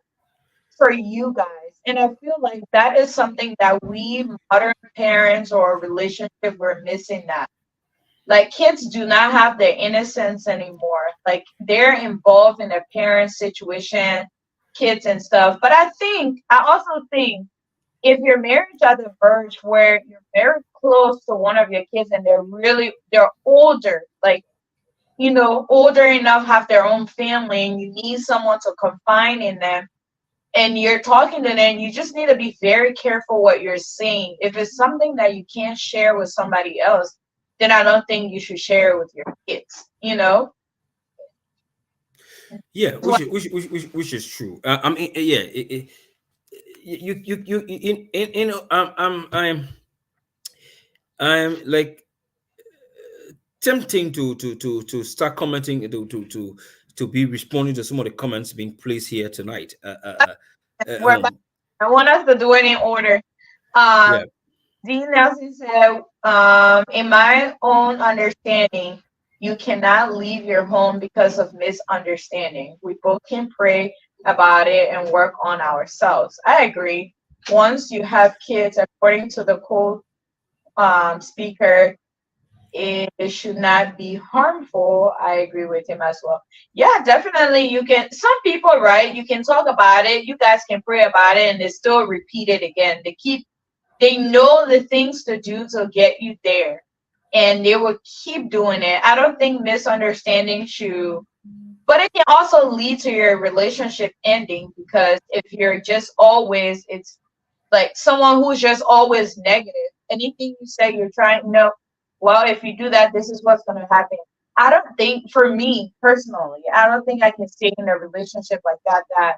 for you guys. And I feel like that is something that we modern parents or relationship we're missing that. Like kids do not have their innocence anymore. Like they're involved in their parents' situation, kids and stuff. But I also think if you're married at the verge where you're very close to one of your kids and they're older, like older enough, have their own family, and you need someone to confine in them, and you're talking to them, you just need to be very careful what you're saying. If it's something that you can't share with somebody else, then I don't think you should share it with your kids. Yeah, It's like, which is true. I mean, yeah, you I'm like tempting to start commenting to be responding to some of the comments being placed here tonight. we're back. I want us to do it in order. Um, Yeah. Dean Nelson said, in my own understanding, you cannot leave your home because of misunderstanding. We both can pray about it and work on ourselves. I agree. Once you have kids, according to the speaker, it should not be harmful. I agree with him as well. Yeah, definitely. You can, some people, right? You can talk about it. You guys can pray about it and they still repeat it again. They know the things to do to get you there, and they will keep doing it. I don't think misunderstanding should, but it can also lead to your relationship ending, because if you're just always, it's like someone who's just always negative. Anything you say, you're trying, no, well, if you do that, this is what's going to happen. I don't think, for me personally, I don't think I can stay in a relationship like that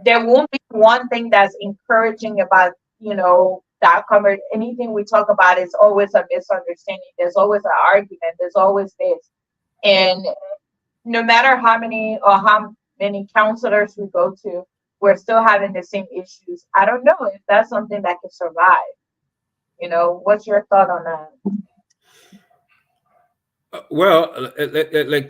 there won't be one thing that's encouraging about that covered. Anything we talk about is always a misunderstanding. There's always an argument. There's always this. And no matter how many counselors we go to, we're still having the same issues. I don't know if that's something that can survive. What's your thought on that? Well, like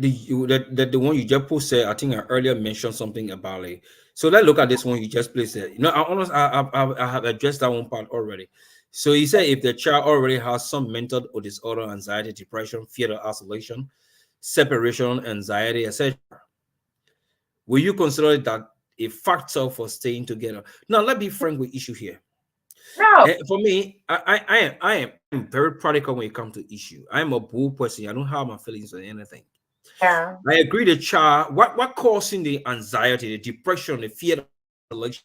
the one you just posted, I think I earlier mentioned something about it. So let's look at this one you just placed there. I have addressed that one part already. So he said if the child already has some mental or disorder, anxiety, depression, fear of isolation, separation, anxiety, etc., will you consider that a factor for staying together? Now, let's be frank with issue here. No. For me, I am very practical when it comes to issue. I am a bull person. I don't have my feelings or anything. Yeah. I agree. The child, what causing the anxiety, the depression, the fear of election?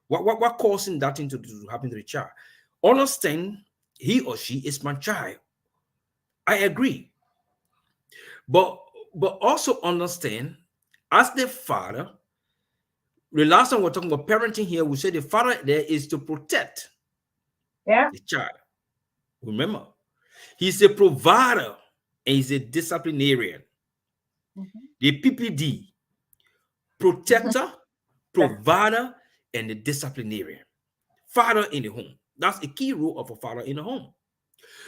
What causing that thing to happen to the child? Understand, he or she is my child. I agree, but also understand, as the father. The last time we're talking about parenting here, we say the father there is to protect Yeah. the child. Remember, he's a provider and he's a disciplinarian. Mhm. The PPD, protector, provider, and the disciplinarian. Father in the home. That's a key role of a father in the home.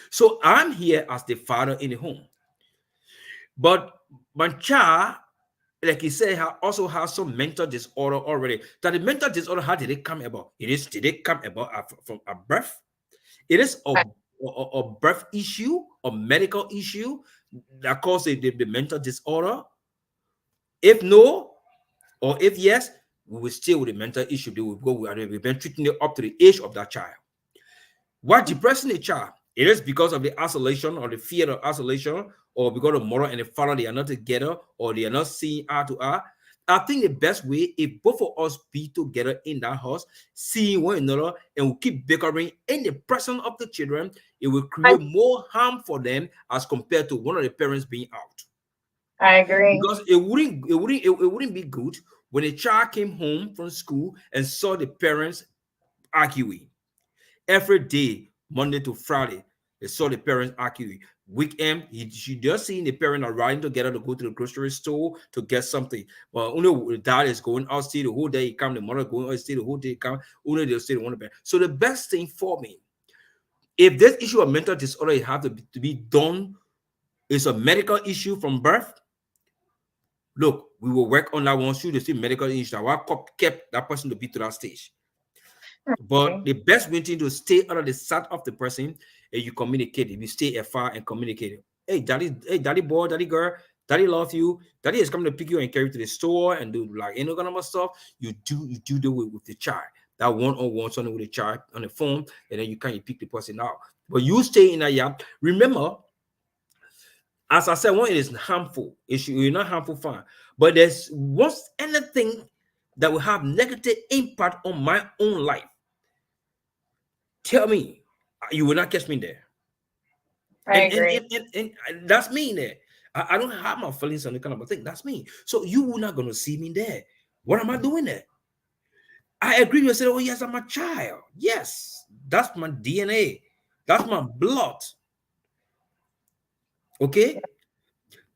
So I'm here as the father in the home. But my child like you say, also has some mental disorder already. That the mental disorder, how did it come about? Did it come about from a birth? It is a birth issue, a medical issue that causes the mental disorder. If no, or if yes, we will stay with the mental issue. They will go with it. We've been treating it up to the age of that child. What depressing a child? It is because of the isolation or the fear of isolation, or because the mother and the father they are not together, or they are not seeing eye to eye. I think the best way if both of us be together in that house, seeing one another, and we keep bickering in the presence of the children, it will I, create more harm for them as compared to one of the parents being out. I agree. Because it wouldn't be good when a child came home from school and saw the parents arguing every day, Monday to Friday. They saw the parents arguing. Weekend, she just seeing the parents are riding together to go to the grocery store to get something. But only the dad is going out, stay the whole day. He come, the mother going out, stay the whole day. Come, only they'll stay the one bed. So the best thing for me, if this issue of mental disorder you have to be done is a medical issue from birth, look, we will work on that one. Should they see medical issue, what kept that person to be to that stage. But Okay. the best way to stay out of the sight of the person is you communicate. If you stay afar and communicate, hey, daddy boy, daddy girl, daddy love you. Daddy is coming to pick you and carry you to the store and do like any kind of stuff. You do with the child. That one-on-one something with the child on the phone, and then you can't pick the person out. But you stay in that yard. Remember, as I said, one it is harmful. You're not harmful, fine. But there's what's anything that will have negative impact on my own life. Tell me, you will not catch me there. I And and agree. and, and, and that's me there. I don't have my feelings on the kind of a thing. That's me. So you will not gonna see me there. What am I doing there? I agree. You said, "Oh yes, I'm a child. Yes, that's my DNA. That's my blood." Okay,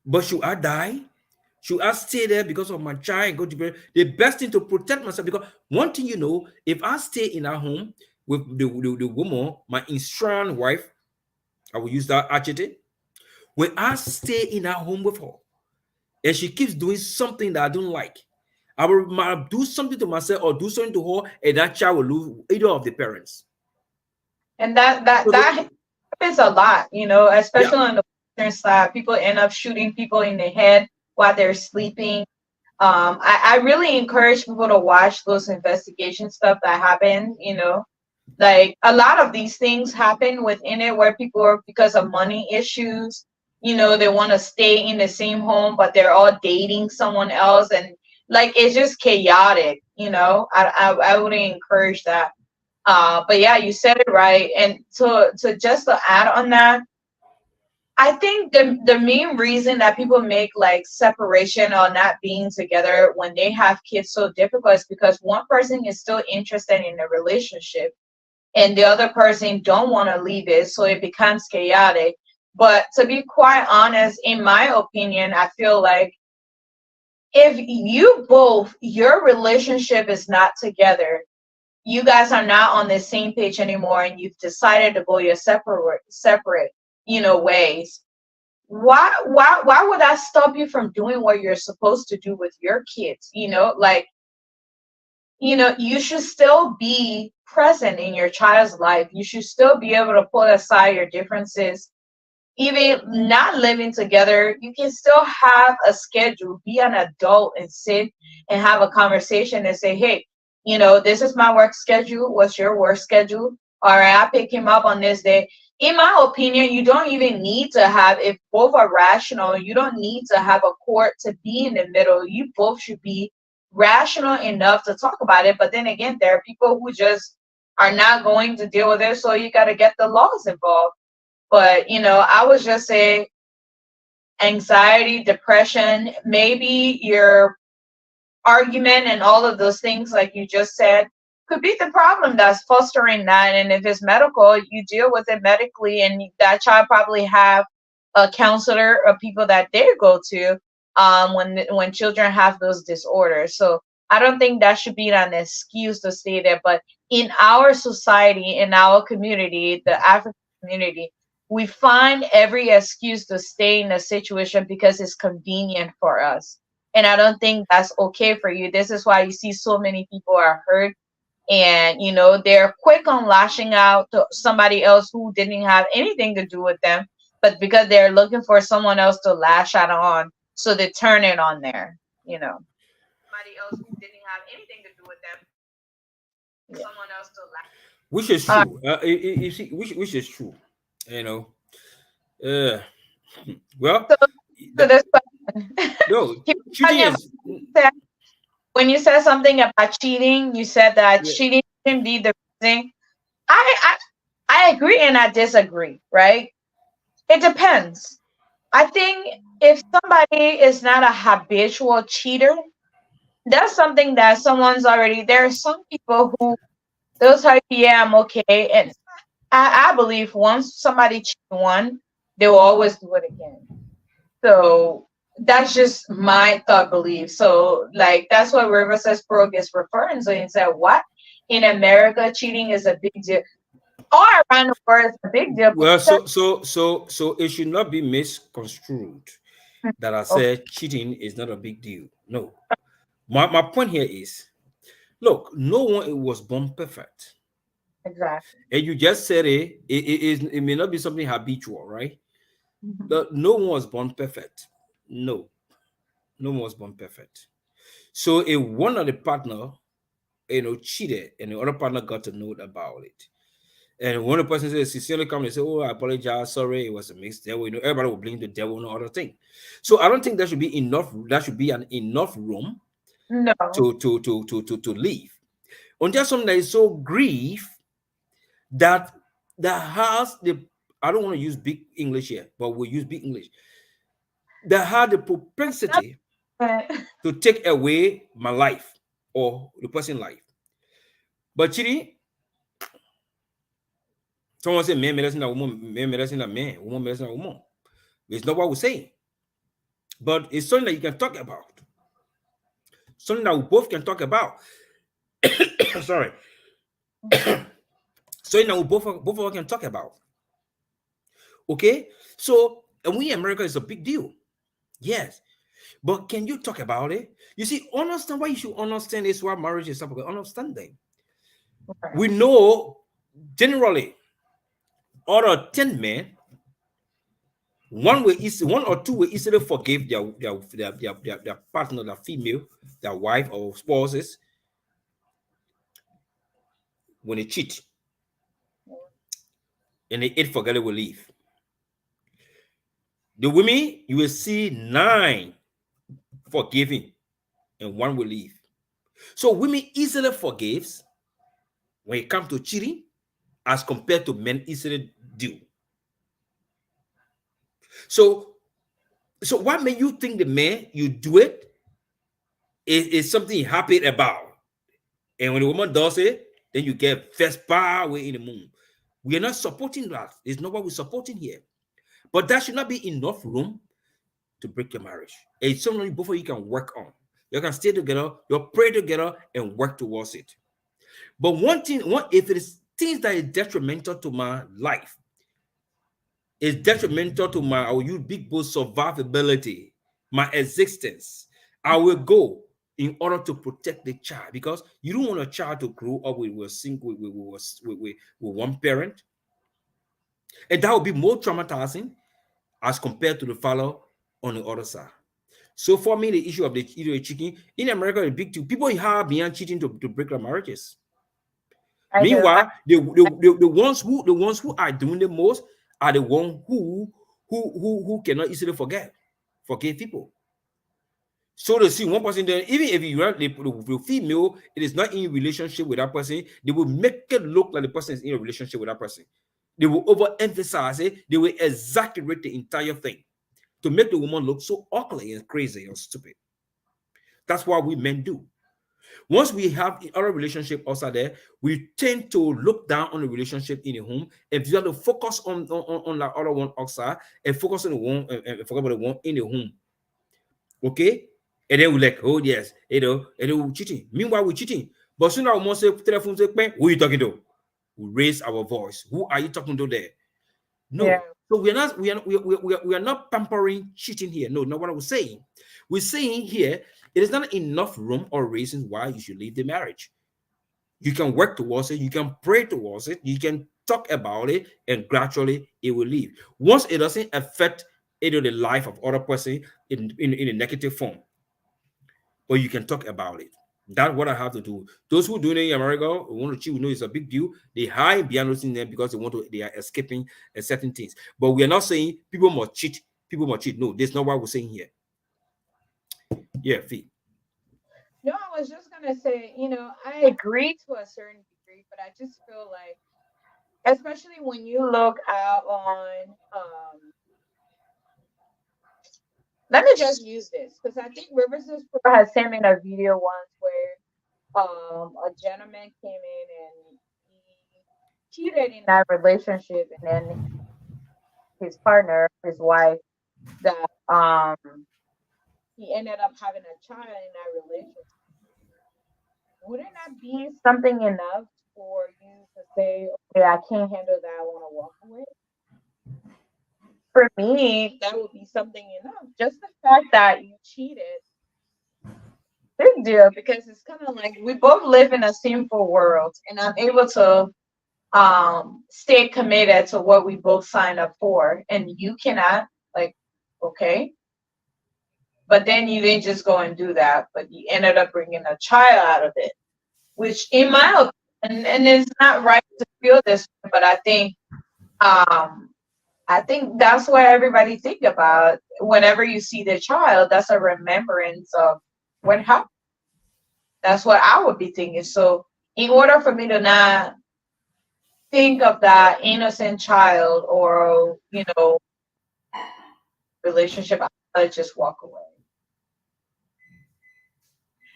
but should I die? Should I stay there because of my child and go to bed? The best thing to protect myself, because one thing if I stay in our home with the woman, my insurance wife, I will use that adjective. When I stay in her home with her and she keeps doing something that I don't like, I will might do something to myself or do something to her, and that child will lose either of the parents. And that happens a lot, Yeah. especially on the Western side. People end up shooting people in the head while they're sleeping. I really encourage people to watch those investigation stuff that happen, like a lot of these things happen within it where people are because of money issues, they want to stay in the same home, but they're all dating someone else. And like, it's just chaotic, I wouldn't encourage that. But yeah, you said it right. And to just to add on that, I think the main reason that people make like separation or not being together when they have kids so difficult is because one person is still interested in a relationship and the other person don't want to leave it, so it becomes chaotic. But to be quite honest, in my opinion, I feel like if your relationship is not together, you guys are not on the same page anymore, and you've decided to go your separate ways. Why would that stop you from doing what you're supposed to do with your kids? Like, you should still be present in your child's life. You should still be able to put aside your differences. Even not living together, you can still have a schedule, be an adult and sit and have a conversation and say, hey, this is my work schedule. What's your work schedule? All right, I pick him up on this day. In my opinion, you don't even need to have, if both are rational, you don't need to have a court to be in the middle. You both should be rational enough to talk about it. But then again, there are people who just are not going to deal with it. So you got to get the laws involved. But, I was just saying anxiety, depression, maybe your argument and all of those things, like you just said, could be the problem that's fostering that. And if it's medical, you deal with it medically, and that child probably have a counselor or people that they go to when children have those disorders. So I don't think that should be an excuse to stay there. But in our society, in our community, the African community, we find every excuse to stay in a situation because it's convenient for us. And I don't think that's okay for you. This is why you see so many people are hurt, and they're quick on lashing out to somebody else who didn't have anything to do with them, but because they're looking for someone else to lash out on, so they turn it on there. Somebody else who didn't have anything to do with them, someone else to lash. Which is true. You see, which is true. You know. Uh, well, So this question, no, cheating is. when you said something about cheating, you said that Yeah. cheating can be the reason. I, I agree and I disagree, right? It depends. I think if somebody is not a habitual cheater, that's something that someone's already. There are some people who they'll tell you, "Yeah, I'm okay," and I believe once somebody cheats one, they will always do it again. So that's just my thought belief. So like that's what Riverside Brook is referring to. And said, "What in America, cheating is a big deal. All around the world, it's a big deal." Well, so it should not be misconstrued that I Okay, said cheating is not a big deal. No, my point here is, look, no one was born perfect, exactly. and you just said it may not be something habitual, right? Mhm. No one was born perfect. No, no one was born perfect. So if one of the partner, cheated, and the other partner got to know about it, and one of the person says, sincerely come and say, "Oh, I apologize, sorry, it was a mistake." Everybody will blame the devil and other thing. So I don't think there should be enough. That should be an enough room No, to leave. Until something that is so grief that has the, I don't want to use big English here, but we'll use big English, that had the propensity but to take away my life or the person's life. But Chidi, someone said man medicine a woman, man medicine a man, woman medicine a woman. It's not what we're saying. But it's something that you can talk about. Something that we both can talk about. Sorry. Something that we both of us can talk about. Okay? So, and we in America is a big deal. Yes. But can you talk about it? You see, understand why you should understand is why marriage is about understanding. We know generally out of 10 men, one or two will easily forgive their partner, their female, their wife or spouses when they cheat and the 8 forget it will leave. The women, you will see 9 forgiving and 1 will leave. So women easily forgives when it comes to cheating as compared to men easily do. So what made you think the man you do it is something you're happy about? And when the woman does it, then you get first power away in the moon. We are not supporting that. It's not what we're supporting here. But that should not be enough room to break your marriage. It's something both of you can work on. You can stay together, you pray together, and work towards it. But if it is things that is detrimental to my life, is detrimental to my, I will use big boy survivability, my existence, I will go in order to protect the child, because you don't want a child to grow up with a single with one parent, and that would be more traumatizing as compared to the father on the other side. So for me, the issue of the cheating in America is big too. People have beyond cheating to break their marriages. I do. Meanwhile, the ones who are doing the most are the ones who cannot easily forgive people. So they see one person there, even if you are the female, it is not in relationship with that person, they will make it look like the person is in a relationship with that person. They will overemphasize it, they will exaggerate the entire thing to make the woman look so ugly and crazy and stupid. That's what we men do. Once we have other relationship outside there, we tend to look down on the relationship in the home. If you have to focus on the other one outside and focus on the one and forget about the one in the home, okay? And then we're like, oh yes, and then we're cheating. Meanwhile, we're cheating. But soon as we say telephone, say, who are you talking to? We raise our voice. Who are you talking to there? Yeah. No. So we are not pampering cheating here. No, not what I was saying. We're saying here it is not enough room or reasons why you should leave the marriage. You can work towards it, you can pray towards it, you can talk about it, and gradually it will leave. Once it doesn't affect the life of other person in a negative form, but you can talk about it. That's what I have to do. Those who do it in America who want to cheat, we know it's a big deal. They hide behind those things because they are escaping certain things. But we are not saying people must cheat. People must cheat. No, that's not what we're saying here. Yeah, Fee. No, I was just gonna say, I agree to a certain degree, but I just feel like, especially when you look out on, let me just use this because I think Rivers has sent me a video once where a gentleman came in and he cheated in that relationship, and then his partner, his wife, that he ended up having a child in that relationship. Wouldn't that be something enough for you to say, okay, I can't handle that, I want to walk away? For me, that would be something enough. Just the fact that you cheated, big deal, because it's kind of like we both live in a sinful world, and I'm able to stay committed to what we both signed up for, and you cannot, like, okay. But then you didn't just go and do that, but you ended up bringing a child out of it, which, in my opinion, and it's not right to feel this, but I think that's what everybody think about whenever you see the child. That's a remembrance of what happened. That's what I would be thinking. So, in order for me to not think of that innocent child or relationship, I just walk away.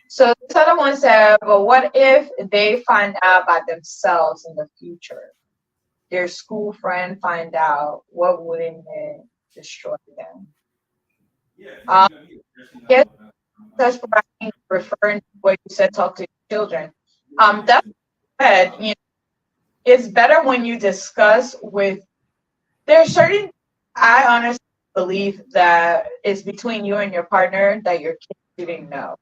So this other one said, but what if they find out about themselves in the future? Their school friend find out, what wouldn't it destroy them? Yes, that's what I'm referring to what you said, talk to your children. That said, it's better when you discuss with, there's certain, I honestly believe that it's between you and your partner that your kids didn't know.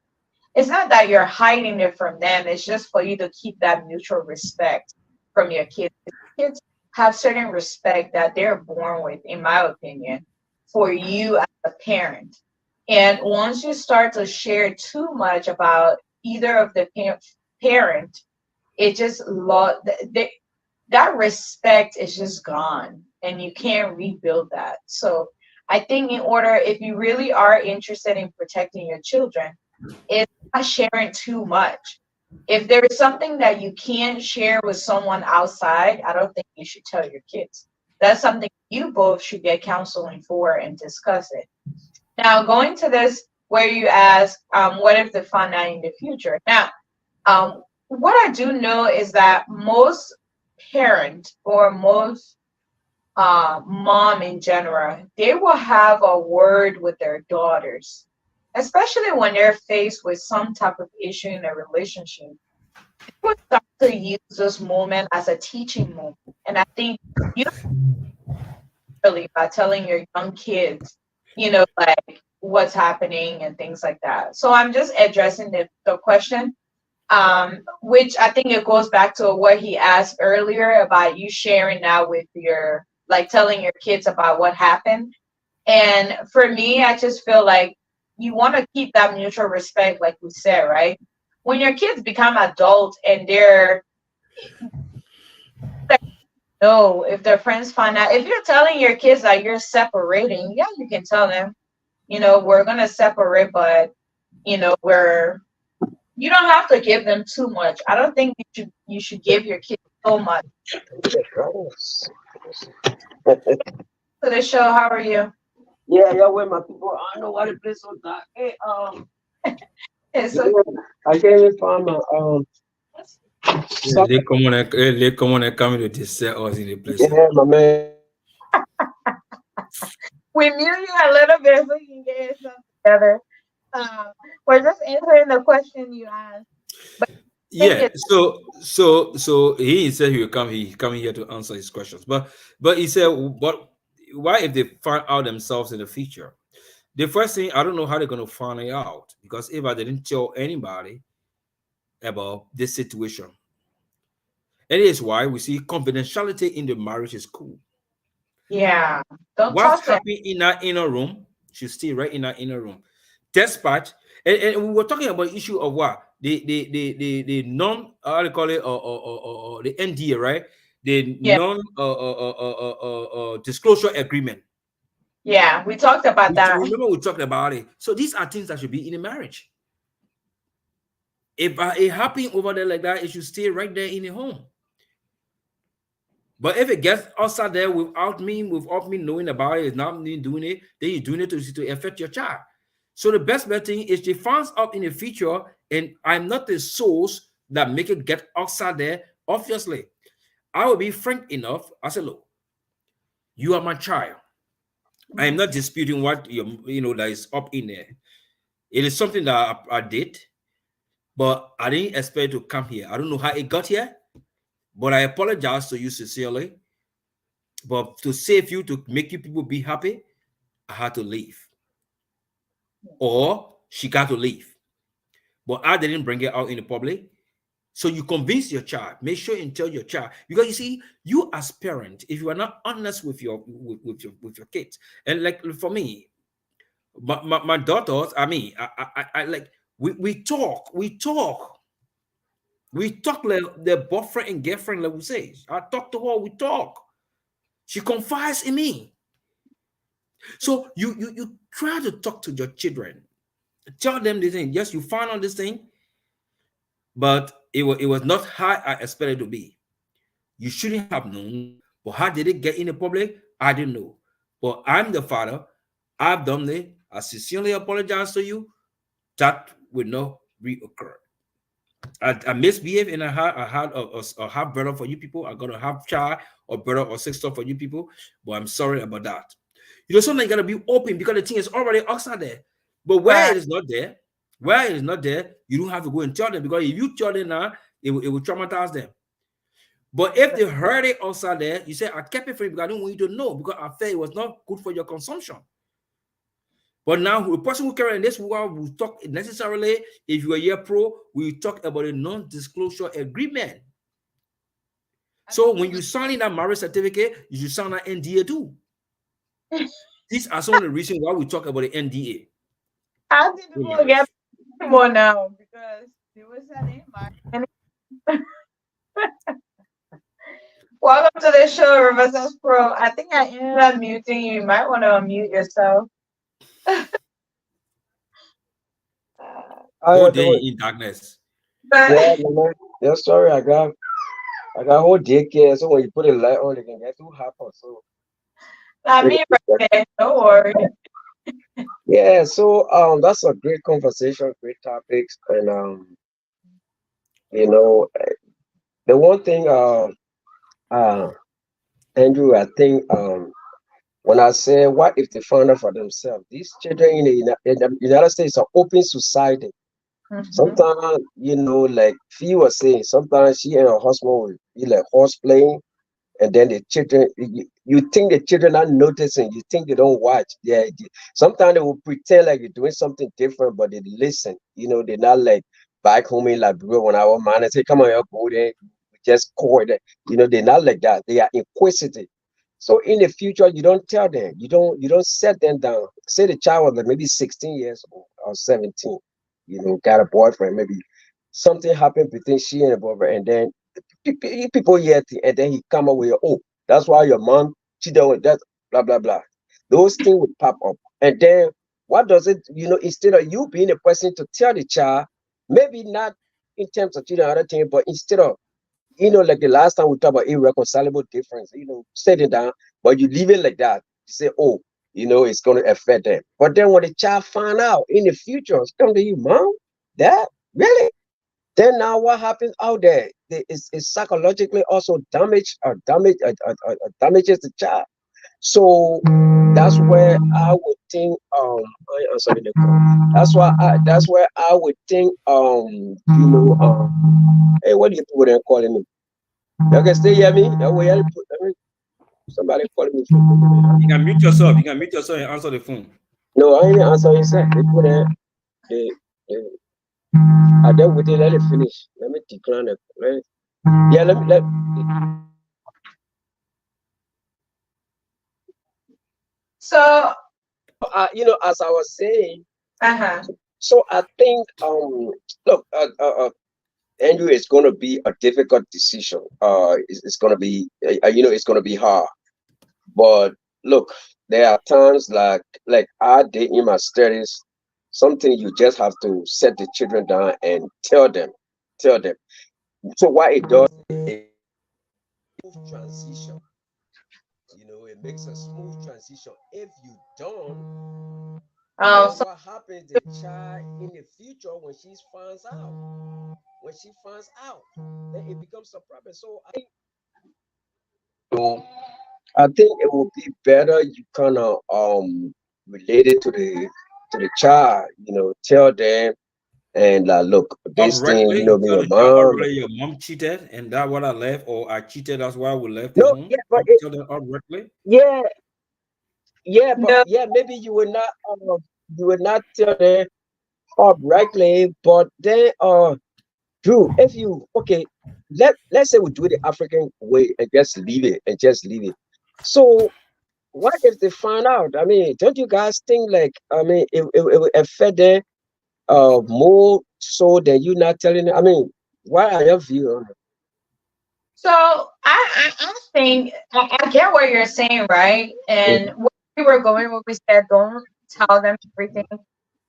It's not that you're hiding it from them. It's just for you to keep that mutual respect from your kids. Kids have certain respect that they're born with, in my opinion, for you as a parent. And once you start to share too much about either of the parent, it just that respect is just gone, and you can't rebuild that. So I think if you really are interested in protecting your children, it's not sharing too much. If there is something that you can't share with someone outside, I don't think you should tell your kids. That's something you both should get counseling for and discuss it. Now, going to this, where you ask, what if they find out in the future? Now, what I do know is that most parent or most mom in general, they will have a word with their daughters, especially when they're faced with some type of issue in a relationship. They will start to use this moment as a teaching moment. And I think you really, by telling your young kids, like what's happening and things like that. So I'm just addressing the question, which I think it goes back to what he asked earlier about you sharing now with like telling your kids about what happened. And for me, I just feel like you want to keep that mutual respect, like we said, right? When your kids become adults and if their friends find out, if you're telling your kids that you're separating, yeah, you can tell them, we're going to separate, but, you don't have to give them too much. I don't think you should give your kids so much. To the show, how are you? Yeah, with my people. I know why the place so dark. Hey, I came in from Les communes come to dessert us in the place. yeah, my man. We mute you a little bit so you can get something together. We're just answering the question you asked. But yeah, so he said he will come. He coming here to answer his questions. But he said, but why if they find out themselves in the future? The first thing, I don't know how they're going to find it out, because if I didn't tell anybody about this situation, and it is why we see confidentiality in the marriage is cool. Yeah. Don't What's trust them. happening in that inner room should stay right in that inner room. Despite, and we were talking about issue of what the non how do you call it, or the NDA, right? The Yeah. non disclosure agreement. Yeah. We talked about that. Remember we talked about it. So these are things that should be in a marriage. If it happening over there like that, it should stay right there in the home. But if it gets outside there without me knowing about it, it's not me doing it, then you're doing it to affect your child. So the best bet thing is she finds out in the future, and I'm not the source that make it get outside there. Obviously, I will be frank enough. I said, look, you are my child. I am not disputing what that is up in there. It is something that I did, but I didn't expect to come here. I don't know how it got here, but I apologize to you sincerely. But to save you, to make you people be happy, I had to leave. Or she got to leave. But I didn't bring it out in the public. So you convince your child. Make sure you tell your child. Because you see, you as parent, if you are not honest with your kids, and like for me, my daughters, I mean, I like we talk like the boyfriend and girlfriend, like we say. I talk to her, we talk. She confides in me. So you try to talk to your children, tell them this thing. Yes, you found out this thing, but it was not how I expected it to be. You shouldn't have known. But how did it get in the public? I didn't know. But I'm the father. I've done it. I sincerely apologize to you. That will not reoccur. I misbehaved, and I had a half brother for you people. I got a half child or brother or sister for you people. But I'm sorry about that. Something gotta be open, because the thing is already outside there. But where it is not there, you don't have to go and tell them, because if you tell them now, it will traumatize them. But if they heard it outside there, you say, I kept it for you because I don't want you to know, because I felt it was not good for your consumption. But now the person who carry in this world will talk necessarily, if you are here pro, we talk about a non-disclosure agreement. So when you sign in that marriage certificate, you should sign that NDA too. These are some of the reasons why we talk about the NDA. I didn't want to get more now, because there was an name. Welcome to the show, Riverside Pro. I think I ended up muting you. You might want to unmute yourself. Whole day in darkness. Yeah, sorry, I got whole daycare, so when you put a light on, it can get too hot. So not me, right there. Don't worry. Yeah, so that's a great conversation, great topics, and the one thing, Andrew, I think when I say what if they found out for themselves, these children in the United States are open society. Sometimes, like Fee was saying, sometimes she and her husband will be like horse playing, and then the children, you think the children are noticing, you think they don't watch. Yeah, sometimes they will pretend like you're doing something different, but they listen. They're not like back home in Liberia when our man say, "Come on, you go there." We just call it. They're not like that. They are inquisitive. So in the future, you don't tell them. You don't set them down. Say the child was like maybe 16 years old or 17. Got a boyfriend. Maybe something happened between she and the boyfriend, and then people hear it, and then he come up with, oh, that's why your mom cheated with that, blah blah blah. Those things would pop up, and then what does it? Instead of you being the person to tell the child, maybe not in terms of cheating or other things, but instead of like the last time we talked about irreconcilable difference, set it down, but you leave it like that. You say, oh, it's going to affect them. But then when the child find out in the future, it's come to you, mom, dad, really? Then now what happens out there is psychologically also damages the child. So that's where I would think that's where I would think hey, what do you people then calling me? You can still hear me? That way Somebody calling me. You can mute yourself. You can mute yourself and answer the phone. No, I ain't answer. You said they put it. They I done with it. Let it finish. Let me decline it. Yeah, let. So, as I was saying, uh-huh. so I think, look, Andrew, it's going to be a difficult decision. It's going to be, it's going to be hard. But look, there are times like I did in my studies, something you just have to set the children down and tell them. So what it does, it transition. It makes a smooth transition. If you don't, So what happens to the child in the future when she finds out, then it becomes a problem. So I think it would be better you kind of relate it to the child, tell them and look, this thing, Outrightly, you me tell your the child mom. outrightly your mom cheated and that's what I left, or I cheated, that's why we left the No, home. yeah, but Tell them outrightly. yeah, but no, yeah, maybe you would not tell them uprightly, but then Drew, if you let's say we do it the African way and just leave it. So what if they find out? I mean, don't you guys think like it will affect them more so than you not telling them? I mean, what are your views on it? so I think I get what you're saying, right? And what we were going, what we said, don't tell them everything.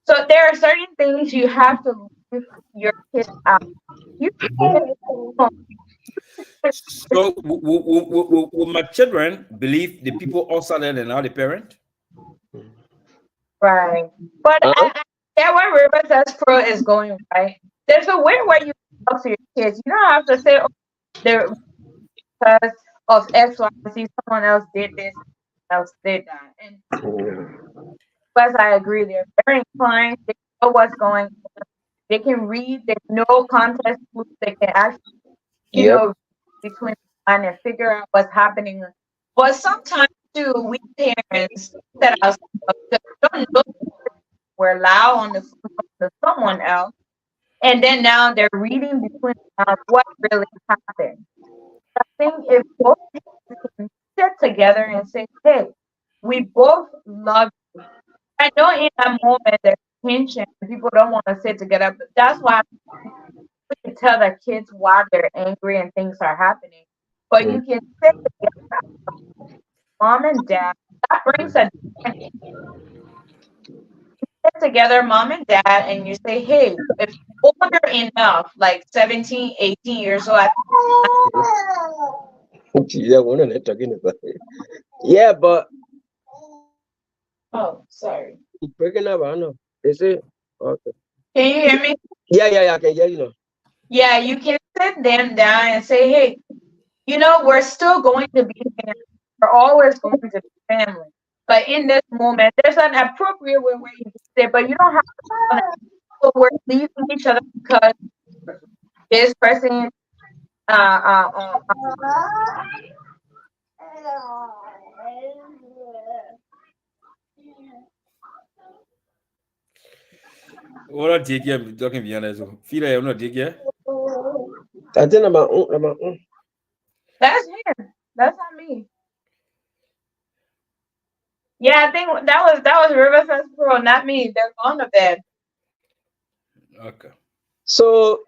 So there are certain things you have to leave your kids out. You can't. So will my children believe the people outside there and not the parent? Right. But I get where River Says Pro is going, right? There's a way where you talk to your kids. You don't have to say, oh, they're because of X, Y, Z, someone else did this, someone else did that. And as I agree, they're very inclined, they know what's going on, they can read, they know context clues, they can actually, Yep. between the line and figure out what's happening. But sometimes too, we parents set ourselves up because we don't know we're loud on the phone to someone else, and then now they're reading between what really happened. I think if both parents can sit together and say, "Hey, we both love you." I know in that moment there's tension, people don't want to sit together, but that's why we can tell the kids why they're angry and things are happening. But you can sit together, mom and dad. That brings a different get together, mom and dad, and you say, hey, if you're older enough, like 17, 18 years old, Yeah, we're not talking about it. Yeah, but oh, sorry. breaking up, I know. Is it okay? Can you hear me? Yeah, I can hear you now. Yeah, you can sit them down and say, hey, we're still going to be family. We're always going to be family. But in this moment, there's an appropriate way where you can say, but you don't have to. So we're leaving each other because this person What I take care talking behind us. Feel like I'm not take care. I think I'm that's him. That's not me. Yeah, I think that was Riverside Pro, not me. They're on the bed. Okay. so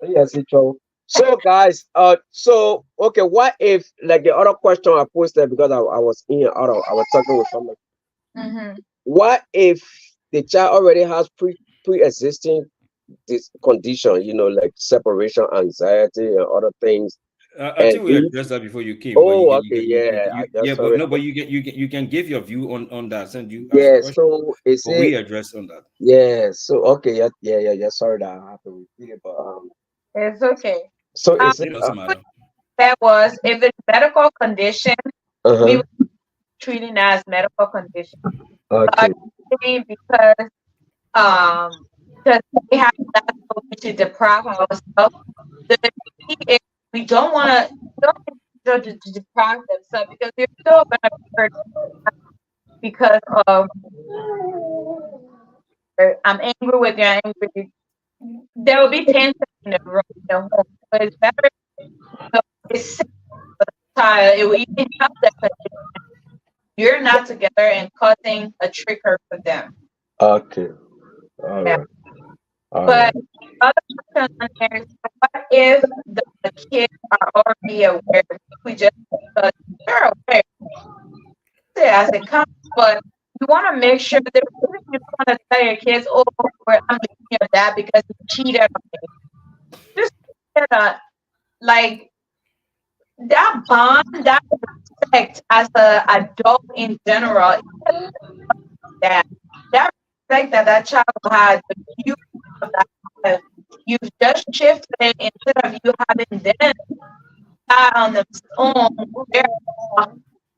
yes, it's true. So guys, so okay, what if like the other question I posted because I was I was talking with someone. Mm-hmm. What if the child already has pre-existing this condition, like separation anxiety and other things? I think we addressed that before you came, but Okay, yeah, but sorry. no, but you can give your view on that. Since you asked Yeah, the question, so is but it we addressed on that. yeah, so okay, yeah. Sorry that I have to repeat it, but It's okay. so is it It doesn't matter. That was if it's medical condition, we uh-huh. were treating that as medical condition. Okay. Because because we have that to deprive ourselves. The key is we don't want to schedule to deprive themselves because they're still going to be hurt because of I'm angry with you, I'm angry with you. There will be tension in the home. So it's better to it's safe for the child. It will even help that you're not together and causing a trigger for them. Okay. All Yeah. right. All right. But other question on there is what if the kids are already aware? We just because they're aware. I said, come, but you want to make sure that you don't want to tell your kids, oh, I'm leaving your dad because he cheated on me. Just like that bond, that respect as a adult in general, that that respect that child had, you have that, you've just shifted it instead of you having them on their own, they're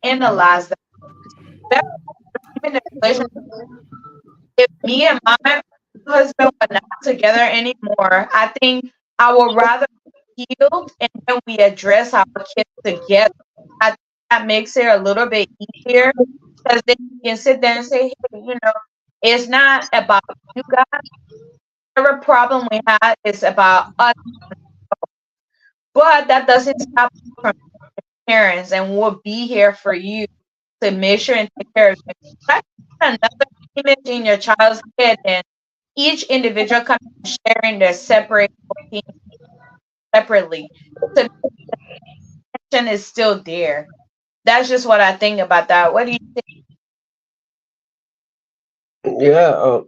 analyze that. That's in a relationship. If me and my husband were not together anymore, I think I would rather be healed and then we address our kids together. I think that makes it a little bit easier because then you can sit there and say, hey, it's not about you guys. Whatever problem we had is about us. But that doesn't stop you from parents, and we'll be here for you to make sure and take care of you. That's another image in your child's head, and each individual kind of sharing their separate opinions separately. So the connection is still there. That's just what I think about that. What do you think? Yeah.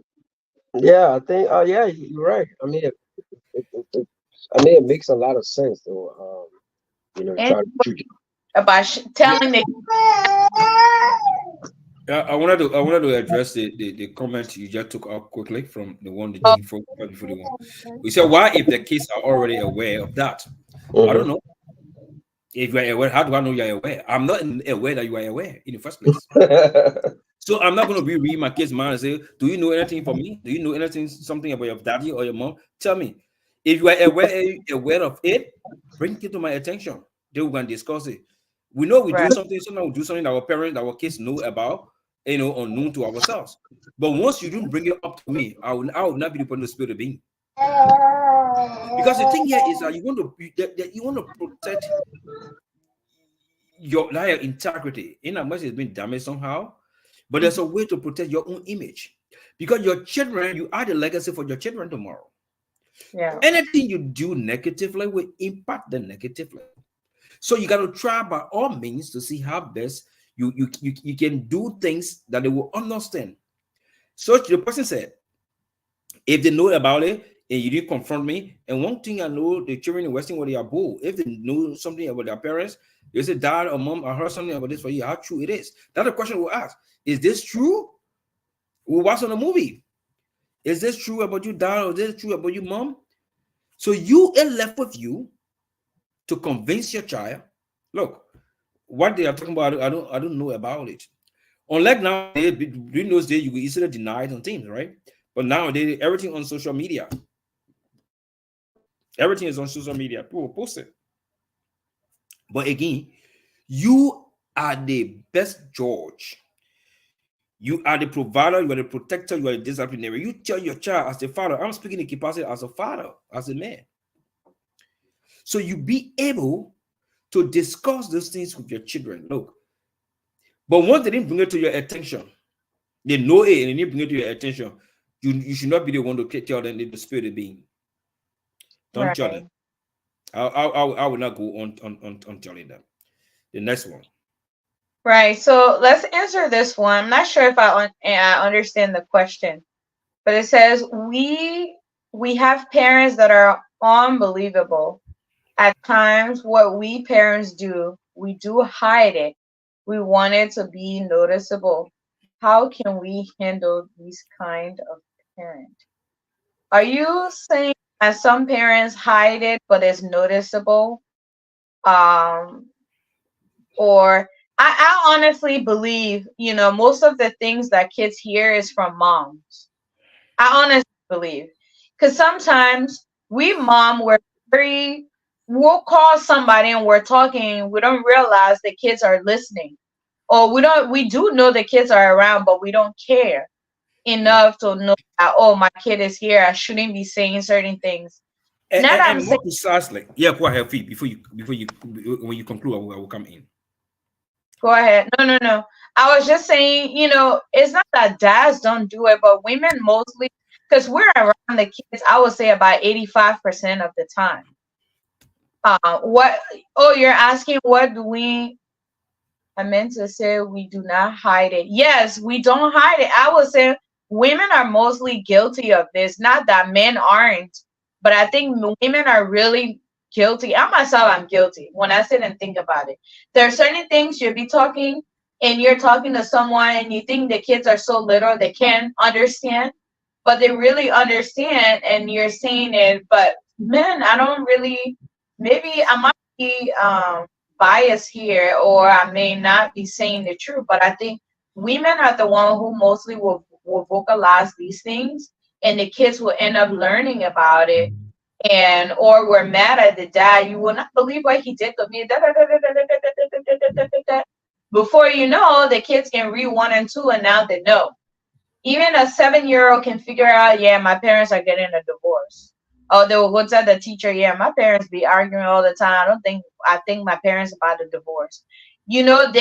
Yeah. I think. Yeah. You're right. I mean, it makes a lot of sense, though. And Try to. about telling the I wanted to address the comment you just took out quickly from the one that oh, before the one. We said, why if the kids are already aware of that? I don't Mhm. know. If you're aware, how do I know you're aware? I'm not aware that you are aware in the first place. So I'm not going to be reading my kids' mind and say, do you know anything from me? Do you know something about your daddy or your mom? Tell me. If you are aware of it, bring it to my attention. Then we can discuss it. We know we do right, something, sometimes we do something that our parents, our kids know about, unknown to ourselves. But once you don't bring it up to me, I will not be the one to spill the bean. Because the thing here is that you want to protect your life integrity in a much it's been damaged somehow, but there's a way to protect your own image because your children, you are the legacy for your children tomorrow. yeah, Anything you do negatively will impact them negatively. So you got to try by all means to see how best you can do things that they will understand. So the person said, if they know about it and you didn't confront me, and one thing I know, the children in Western world, they are bold. If they know something about their parents, they say, dad or mom, I heard something about this for you. How true it is? That's the question we'll ask. Is this true? We'll watch on a movie. Is this true about you, dad, or is this true about you, mom? So you are left with you to convince your child. Look, what they are talking about, I don't know about it. Unlike now, during those days, you could easily deny it on things, right? But nowadays, everything on social media. Everything is on social media. People post it. But again, you are the best judge. You are the provider, you are the protector, you are the disciplinary. You tell your child as a father, I'm speaking in capacity as a father, as a man. So you be able to discuss those things with your children. Look, but once they didn't bring it to your attention, they know it and they didn't bring it to your attention, you should not be the one to tell them the spirit of being. Don't tell them. right. I will not go on telling them. The next one. Right. So let's answer this one. I'm not sure if I understand the question, but it says we have parents that are unbelievable. At times, what we parents do, we do hide it. We want it to be noticeable. How can we handle these kind of parent? Are you saying that some parents hide it, but it's noticeable? Um, or I honestly believe, most of the things that kids hear is from moms. I honestly believe. Because sometimes we mom were very we'll call somebody and we're talking, we don't realize the kids are listening. Or we do know the kids are around, but we don't care Yeah. enough to know that, oh, my kid is here, I shouldn't be saying certain things. And, Not and, that I'm and saying, more precisely, yeah, go ahead, Fee, before you when you conclude, I will come in. go ahead. No, no, no. I was just saying, it's not that dads don't do it, but women mostly, because we're around the kids, I would say about 85% of the time. What? Oh, you're asking what do we? I meant to say we do not hide it. Yes, we don't hide it. I would say women are mostly guilty of this. Not that men aren't, but I think women are really guilty. I myself, I'm guilty when I sit and think about it. There are certain things you'll be talking and you're talking to someone and you think the kids are so little they can't understand, but they really understand and you're saying it. But men, I don't really, maybe I might be bias here, or I may not be saying the truth, but I think women are the one who mostly will vocalize these things, and the kids will end up learning about it. And or we're mad at the dad. You will not believe what he did to me. Before you know, the kids can read 1 and 2, and now they know. Even a 7-year-old can figure out, yeah, my parents are getting a divorce. Oh, they will go tell the teacher, yeah, my parents be arguing all the time. I think my parents about a divorce. That's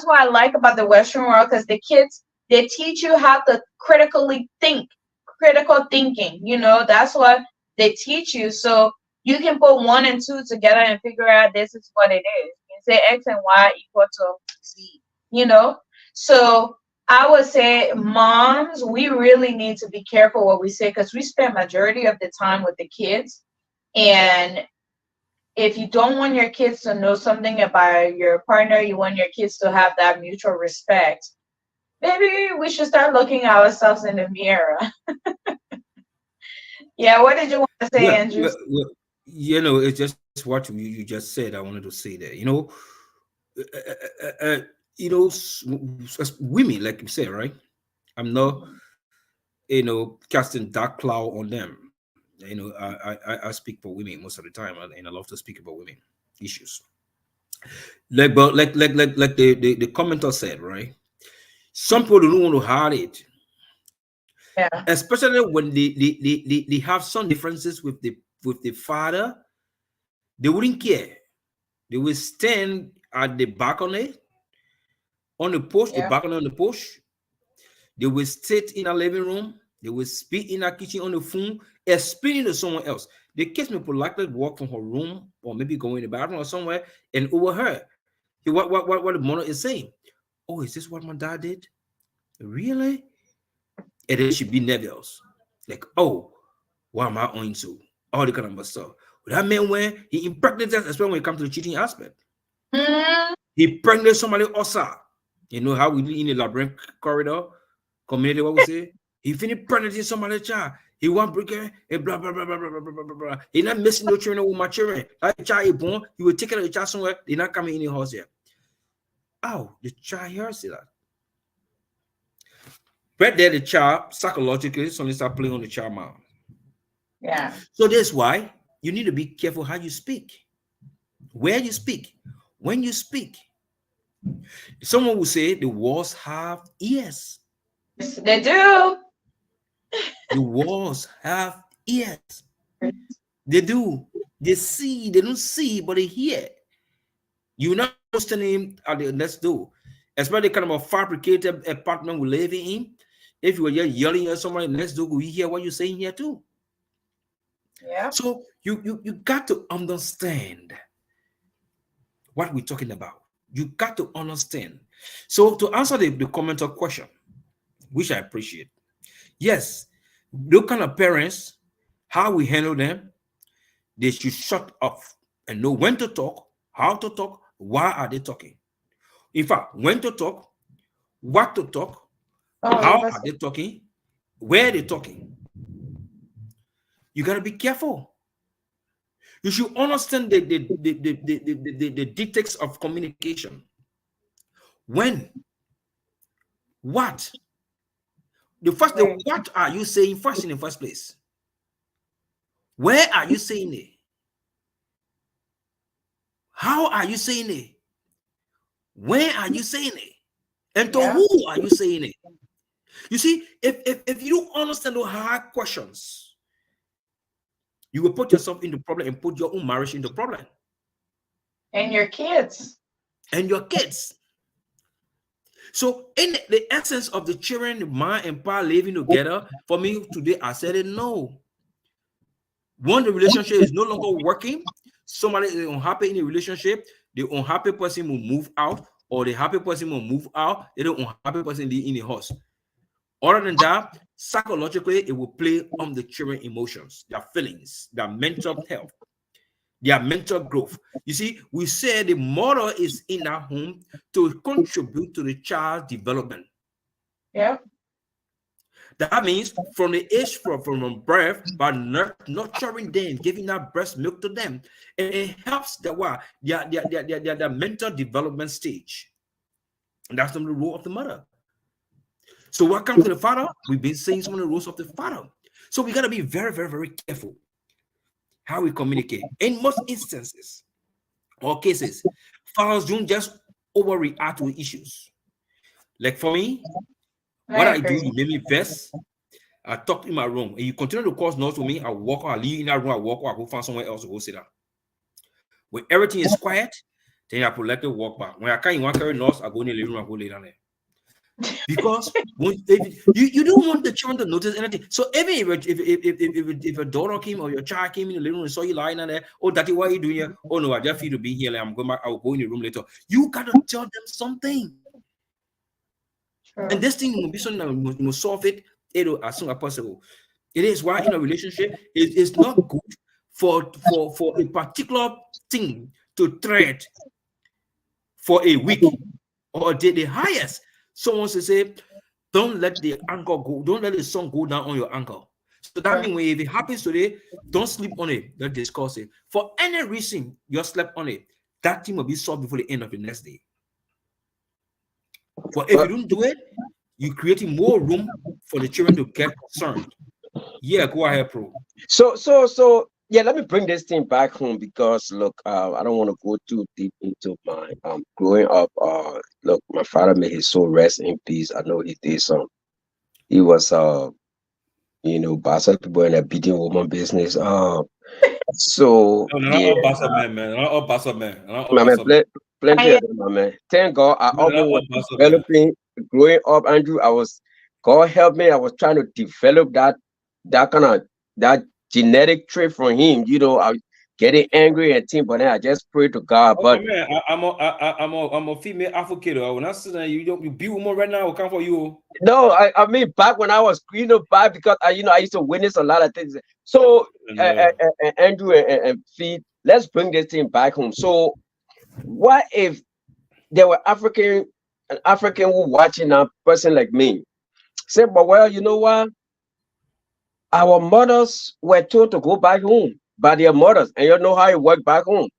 what I like about the Western world, because the kids, they teach you how to critically think, critical thinking. That's what they teach you. So you can put 1 and 2 together and figure out this is what it is. You say X and Y equal to Z. So I would say, moms, we really need to be careful what we say, because we spend majority of the time with the kids. And if you don't want your kids to know something about your partner, you want your kids to have that mutual respect, maybe we should start looking at ourselves in the mirror. Yeah, what did you want to say, Yeah, Andrew? it's just what you just said. I wanted to say that, uh, uh, uh, uh, as women, like you said, right? I'm not, casting dark cloud on them. I speak for women most of the time, and I love to speak about women issues. Like the commenter said, right? Some people don't want to hide it, Yeah. especially when they have some differences with the father. They wouldn't care. They will stand at the balcony on the porch, the Yeah. balcony on the porch. They will sit in a living room. They will speak in a kitchen on the phone, explaining to someone else. The kids may politely walk from her room or maybe go in the bathroom or somewhere and overhear what the mother is saying. Oh, is this what my dad did? Really? And then she'd be nervous. Like, oh, what am I on to? All the kind of stuff. That man, when he impregnated us, especially when it comes to the cheating aspect, Mm, he impregnated somebody also. You know how we do in the labyrinth corridor community, what we say? He finished impregnating somebody's child. He want break it and blah blah blah blah blah blah blah blah blah. He not missing no children with my children. That child is born, he will take care of the child somewhere. They not coming in the house here. Oh, the child hears that. Right there, the child psychologically suddenly start playing on the child mind. yeah. So that's why you need to be careful how you speak, where you speak, when you speak. Someone will say the walls have ears. Yes, they do. The walls have ears. They do. They see. They don't see, but they hear. You're not standing at the next door, especially the kind of a fabricated apartment we live in. If you were just yelling at somebody next door, we hear what you're saying here too. Yeah. So you got to understand what we're talking about. You got to understand. So to answer the commenter question, which I appreciate, yes, those kind of parents, how we handle them, they should shut off and know when to talk, how to talk, why are they talking. In fact, when to talk, what to talk, how Oh, are they talking, where they're talking. You got to be careful. You should understand the dictates of communication. When, what, right. what are you saying first in the first place? Where are you saying it? How are you saying it? When are you saying it? And to Yeah. who are you saying it? You see, if you don't understand those hard questions, you will put yourself in the problem and put your own marriage in the problem. And your kids. And your kids. So, in the essence of the children, the ma and pa living together, for me today, I said it no. When the relationship is no longer working, somebody is unhappy in a relationship, the unhappy person will move out, or the happy person will move out, the unhappy person in the house. Other than that, psychologically, it will play on the children's emotions, their feelings, their mental health, their mental growth. You see, we say the mother is in that home to contribute to the child's development. Yeah. That means from the age from birth, by nurturing them, giving that breast milk to them, and it helps their mental development stage. And that's the role of the mother. So what comes to the father? We've been saying some of the roles of the father. So we got to be very, very, very careful how we communicate. In most instances or cases, fathers don't just overreact to issues. Like for me, what I do, you make me vex. I talk in my room, and you continue to cause noise with me. I walk, I leave in that room, I walk, or I go find somewhere else to go sit down. When everything is quiet, then I politely walk back. When I can't want to carry noise, I go in the living room, I go lay down there. Because you don't want the children to notice anything. So even if a daughter came or your child came in the living room and saw you lying down there, oh, daddy, what are you doing here? Oh no, I just feel to be here. Like, I'm going back. I'll go in the room later. You gotta tell them something. And this thing will be something that you must solve it as soon as possible. It is why in a relationship, it's not good for a particular thing to thread for a week or a day. The highest someone to say, don't let the ankle go, don't let the sun go down on your ankle. So that means if it happens today, don't sleep on it, don't discuss it. For any reason you slept on it, that thing will be solved before the end of the next day. But if you don't do it, you're creating more room for the children to get concerned. Yeah, go ahead, Pro. So yeah, let me bring this thing back home because look, I don't want to go too deep into my growing up. Look, my father, may his soul rest in peace. I know he did some. He was bastard people in a beating woman business. So No, yeah, not all bastard men, man. Not all bastard men. Not all my man, bastard men. plenty of them, my man. Thank God, I Not always all was bastard men. developing. Growing up, Andrew, God help me. I was trying to develop that kind of that genetic trait from him. I was getting angry and things, but then I just pray to God. Okay, But man, I'm a female advocate. When I sit there, you be woman right now. I will come for you. no, I mean back when I was back because I used to witness a lot of things. So Andrew and Fee, let's bring this thing back home. So what if there were an African who watching a person like me? Say, but well, you know what? Our mothers were told to go back home by their mothers, and you know how it worked back home.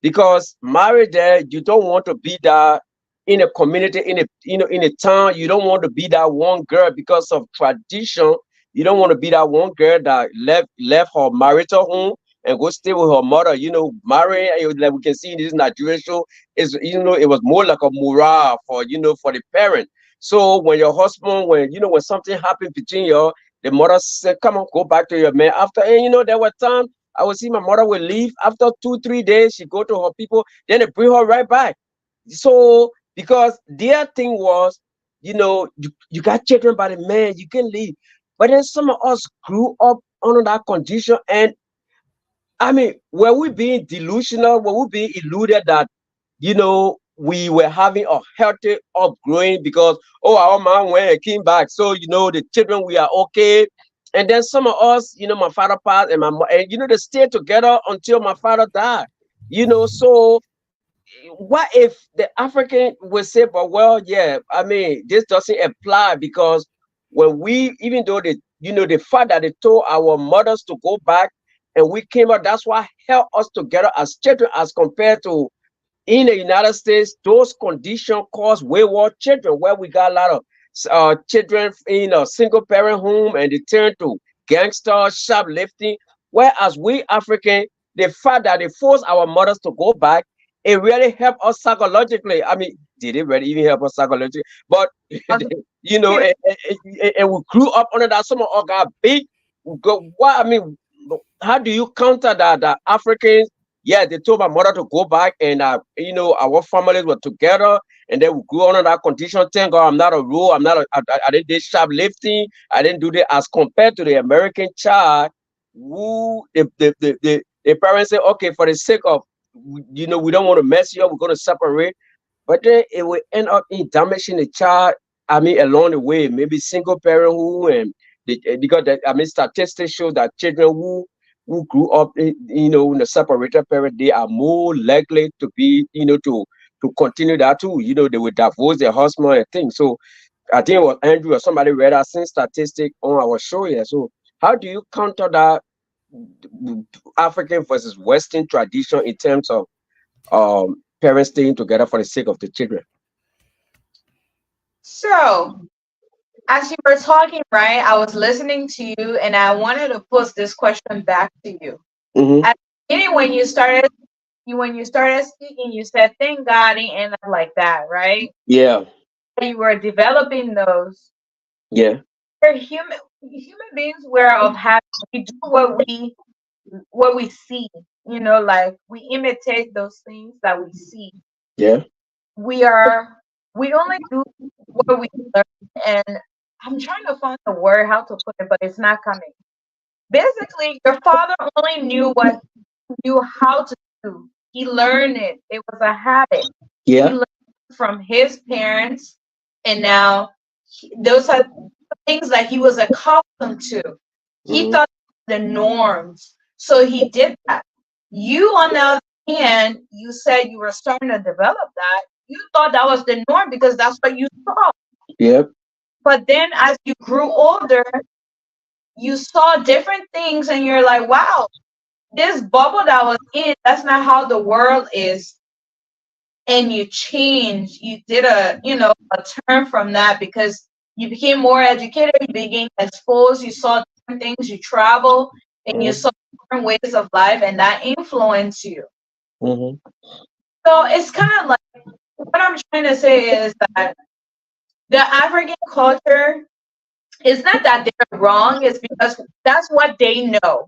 Because married there, you don't want to be that in a community, in a town. You don't want to be that one girl because of tradition. You don't want to be that one girl that left her marital home and go stay with her mother. Marrying, like we can see in this Nigerian show, it was more like a morale for the parent. So when your husband, when something happened between you, the mother said, "Come on, go back to your man." After, and there were times I would see my mother would leave after 2-3 days. She go to her people, then they bring her right back. So because their thing was, you got children by the man, you can leave. But then some of us grew up under that condition, and I mean, were we being delusional? Were we being illuded that we were having a healthy upgrowing because our mom went and came back, so the children, we are okay. And then some of us, my father passed, and they stayed together until my father died. So what if the African would say, but well, yeah, I mean, this doesn't apply because when we, even though the fact that they told our mothers to go back and we came out, that's what held us together as children, as compared to in the United States, those conditions cause wayward children, where we got a lot of children in a single parent home and they turn to gangster shoplifting. Whereas we African, the fact that they force our mothers to go back, it really helped us psychologically. I mean, did it really even help us psychologically? But Okay. you know, and we grew up under that. Some of us got big. What I mean, how do you counter that? The Africans, yeah, they told my mother to go back, and you know, our families were together, and then we grew under that condition. Thank God, I'm not a rule. I'm not. I didn't do shoplifting. I didn't do that as compared to the American child, who the parents say, okay, for the sake of, you know, we don't want to mess you up. We're going to separate, but then it will end up in damaging the child. I mean, along the way, maybe single parenthood, and because that, I mean, statistics show that children who grew up, you know, in a separated parent, they are more likely to be, you know, to continue that too. You know, they will divorce their husband and things. So I think it was Andrew or somebody read that same statistic on our show here. So how do you counter that African versus Western tradition in terms of parents staying together for the sake of the children? So, as you were talking, right, I was listening to you and I wanted to pose this question back to you. Mm-hmm. At the beginning, when you started speaking, you said, thank God it ended up like that, right? Yeah, You were developing those. yeah, We're human beings, we're of habit. We do what we see, you know, like we imitate those things that we see. yeah. We are we only do what we learn, and I'm trying to find the word how to put it, but it's not coming. Basically, your father only knew what he knew how to do. He learned it. It was a habit. He Yeah. learned from his parents, and now those are things that he was accustomed to. He Mm-hmm. thought the norms, so he did that. You, on the other hand, you said you were starting to develop that. You thought that was the norm because that's what you saw. Yep. But then, as you grew older, you saw different things, and you're like, "Wow, this bubble that was in, that's not how the world is." And you changed. You did a turn from that because you became more educated, you became exposed, you saw different things, you travel, and you Mm-hmm. saw different ways of life, and that influenced you. Mm-hmm. So it's kind of like what I'm trying to say is that the African culture is not that they're wrong, it's because that's what they know.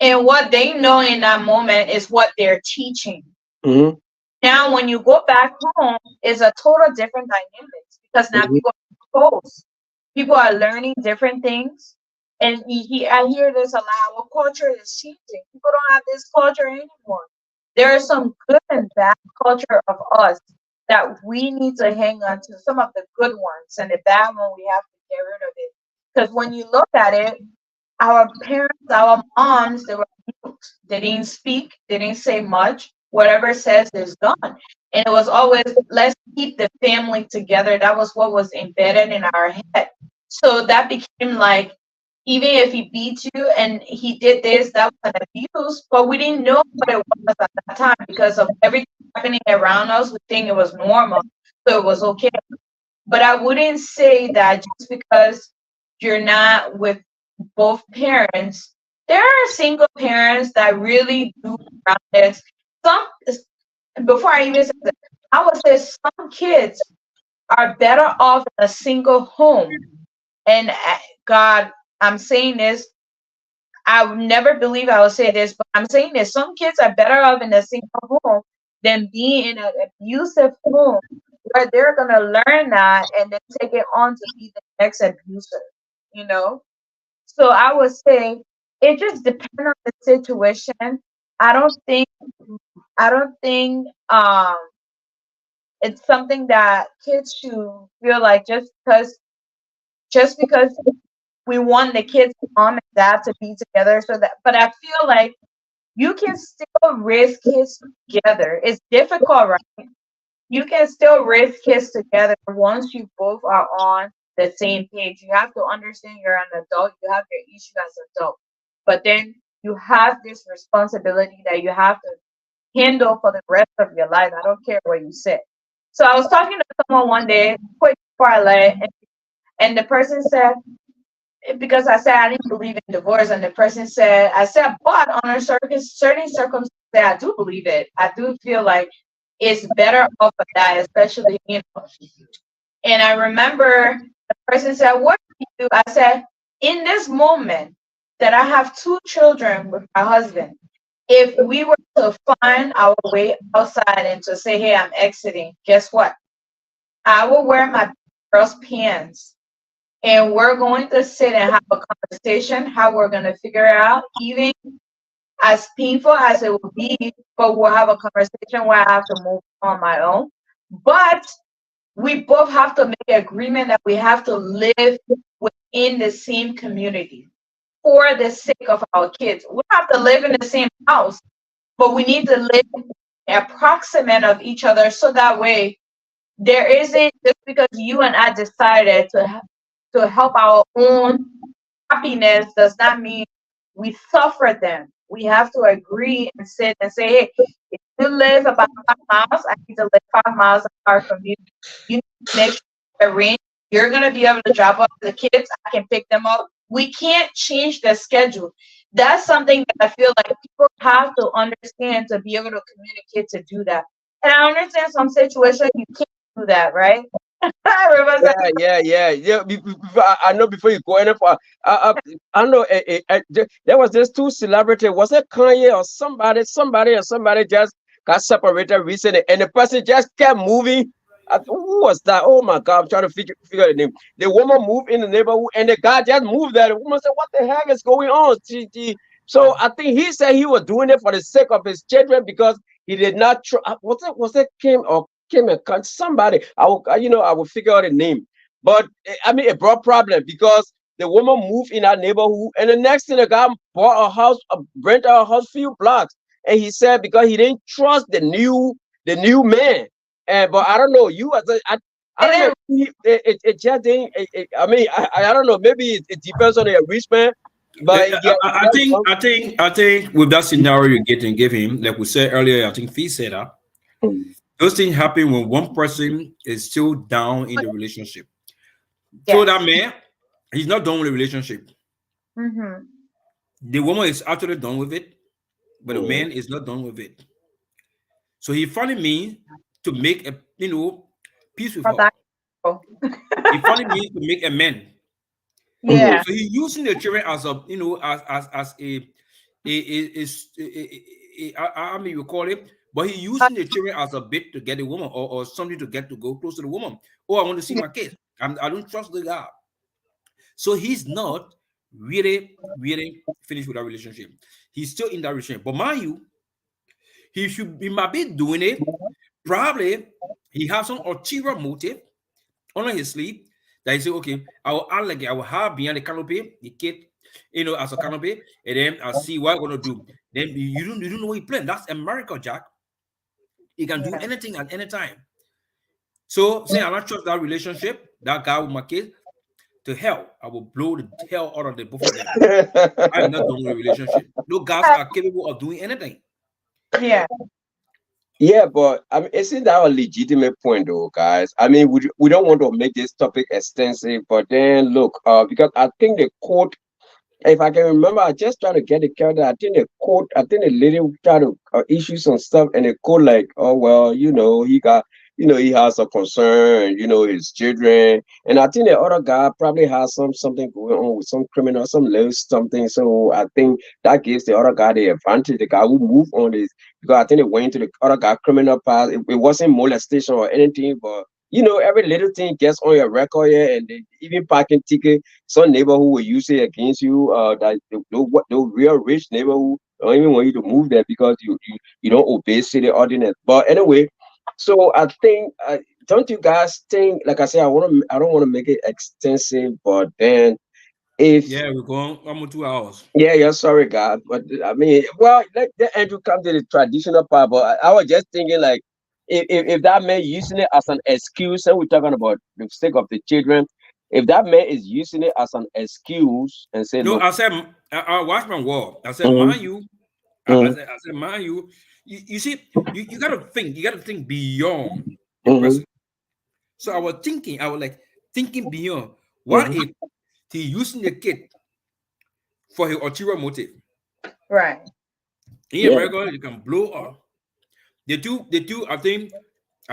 And what they know in that moment is what they're teaching. Mm-hmm. Now, when you go back home, it's a total different dynamics because now Mm-hmm. people are exposed. People are learning different things. And I hear this a lot. Our culture is changing. People don't have this culture anymore. There is some good and bad culture of us that we need to hang on to. Some of the good ones, and the bad one we have to get rid of it. Because when you look at it, our parents, our moms, they were mute. They didn't speak. They didn't say much. Whatever says is done. And it was always, let's keep the family together. That was what was embedded in our head. So that became like, even if he beat you and he did this, that was an abuse. But we didn't know what it was at that time because of everything happening around us. We think it was normal. So it was okay. But I wouldn't say that just because you're not with both parents, there are single parents that really do around this. Some, before I even say that, I would say some kids are better off in a single home. And God, I'm saying this, I would never believe I would say this, but I'm saying this. Some kids are better off in a single home than being in an abusive home where they're going to learn that and then take it on to be the next abuser, you know? So I would say it just depends on the situation. I don't think I don't think it's something that kids should feel like just because we want the kids mom and dad to be together so that, but I feel like you can still raise kids together. It's difficult, right? You can still raise kids together once you both are on the same page. You have to understand you're an adult, you have your issue as an adult, but then you have this responsibility that you have to handle for the rest of your life. I don't care what you say. So I was talking to someone one day, quick before I left, and the person said, because I said I didn't believe in divorce, and the person said, I said, but on a certain circumstance, say I do believe it. I do feel like it's better off of that, especially, and I remember the person said, "What do you do?" I said, "In this moment that I have two children with my husband, if we were to find our way outside and to say, hey, I'm exiting, guess what? I will wear my girl's pants and we're going to sit and have a conversation how we're going to figure it out, even as painful as it will be, but we'll have a conversation where I have to move on my own. But we both have to make an agreement that we have to live within the same community for the sake of our kids. We don't have to live in the same house, but we need to live approximate of each other so that way there isn't, just because you and I decided to help our own happiness does not mean we suffer them. We have to agree and sit and say, hey, if you live about 5 miles, I need to live 5 miles apart from you. You need to make sure the range, you're going to be able to drop off the kids. I can pick them up. We can't change the schedule. That's something that I feel like people have to understand to be able to communicate to do that. And I understand some situations you can't do that, right? Yeah. I know before you go any far, I know there was this two celebrity. Was it Kanye or somebody just got separated recently, and the person just kept moving. Who was that? Oh my God, I'm trying to figure the name. The woman moved in the neighborhood, and the guy just moved there. The woman said, "What the heck is going on?" So I think he said he was doing it for the sake of his children because he did not. Was it Kim or Kim and somebody? I will figure out a name. But I mean, it brought problem because the woman moved in our neighborhood, and the next thing the guy bought a house, rented a house few blocks, and he said because he didn't trust the new man. And but I don't know. I don't know. It just didn't. I mean, I don't know. Maybe it depends on the enrichment. But yeah, I think with that scenario you're getting, give him, like we said earlier, I think Fee said that those things happen when one person is still down in the relationship. So that man, he's not done with the relationship. Mm-hmm. The woman is actually done with it, but the man is not done with it. So he finally means to make a peace with her. He finally means to make amends. Yeah. So he using the children as a as I mean you call it, but he using the children as a bit to get a woman or something to get to go close to the woman. Oh, I want to see my kids. I don't trust the guy. So he's not really finished with that relationship. He's still in that relationship. But mind you, he might be doing it. Probably he has some ulterior motive under his sleeve that he say, okay, I will act like I will have behind the canopy, the kid, as a canopy, and then I'll see what I'm gonna do. Then you don't know what he planned. That's America, Jack. He can do anything at any time. So say I don't trust that relationship, that guy with my kid, to hell. I will blow the hell out of the both of them. I'm not done with a relationship. Those guys are capable of doing anything. Yeah. Yeah, but I mean, isn't that a legitimate point, though, guys? I mean, we don't want to make this topic extensive, but then look, because I think the court, if I can remember, I just trying to get the calendar. I think the lady tried to issue some stuff, and the court like, oh well, he has a concern, his children, and I think the other guy probably has something going on with some criminal, some little something. So I think that gives the other guy the advantage. The guy who moved on this because I think they went into the other guy criminal path. It wasn't molestation or anything, but every little thing gets on your record here, and even parking ticket. Some neighborhood will use it against you. That the real rich neighborhood don't even want you to move there because you don't obey city ordinance. But anyway, so I think, don't you guys think? Like I said, I don't want to make it extensive, but then if we're going almost 2 hours. yeah, sorry, God, but I mean, well, let Andrew come to the traditional part. But I was just thinking, like, if that man using it as an excuse, and we're talking about the sake of the children, if that man is using it as an excuse and say, No, look, I said I watched my wall. I said, mhm, mind you, mhm, I said, mind you, you see, you gotta think beyond the mhm, person. So I was thinking beyond. What mhm, if he using the kid for his ulterior motive? Right. In America, you can blow up. They do. I think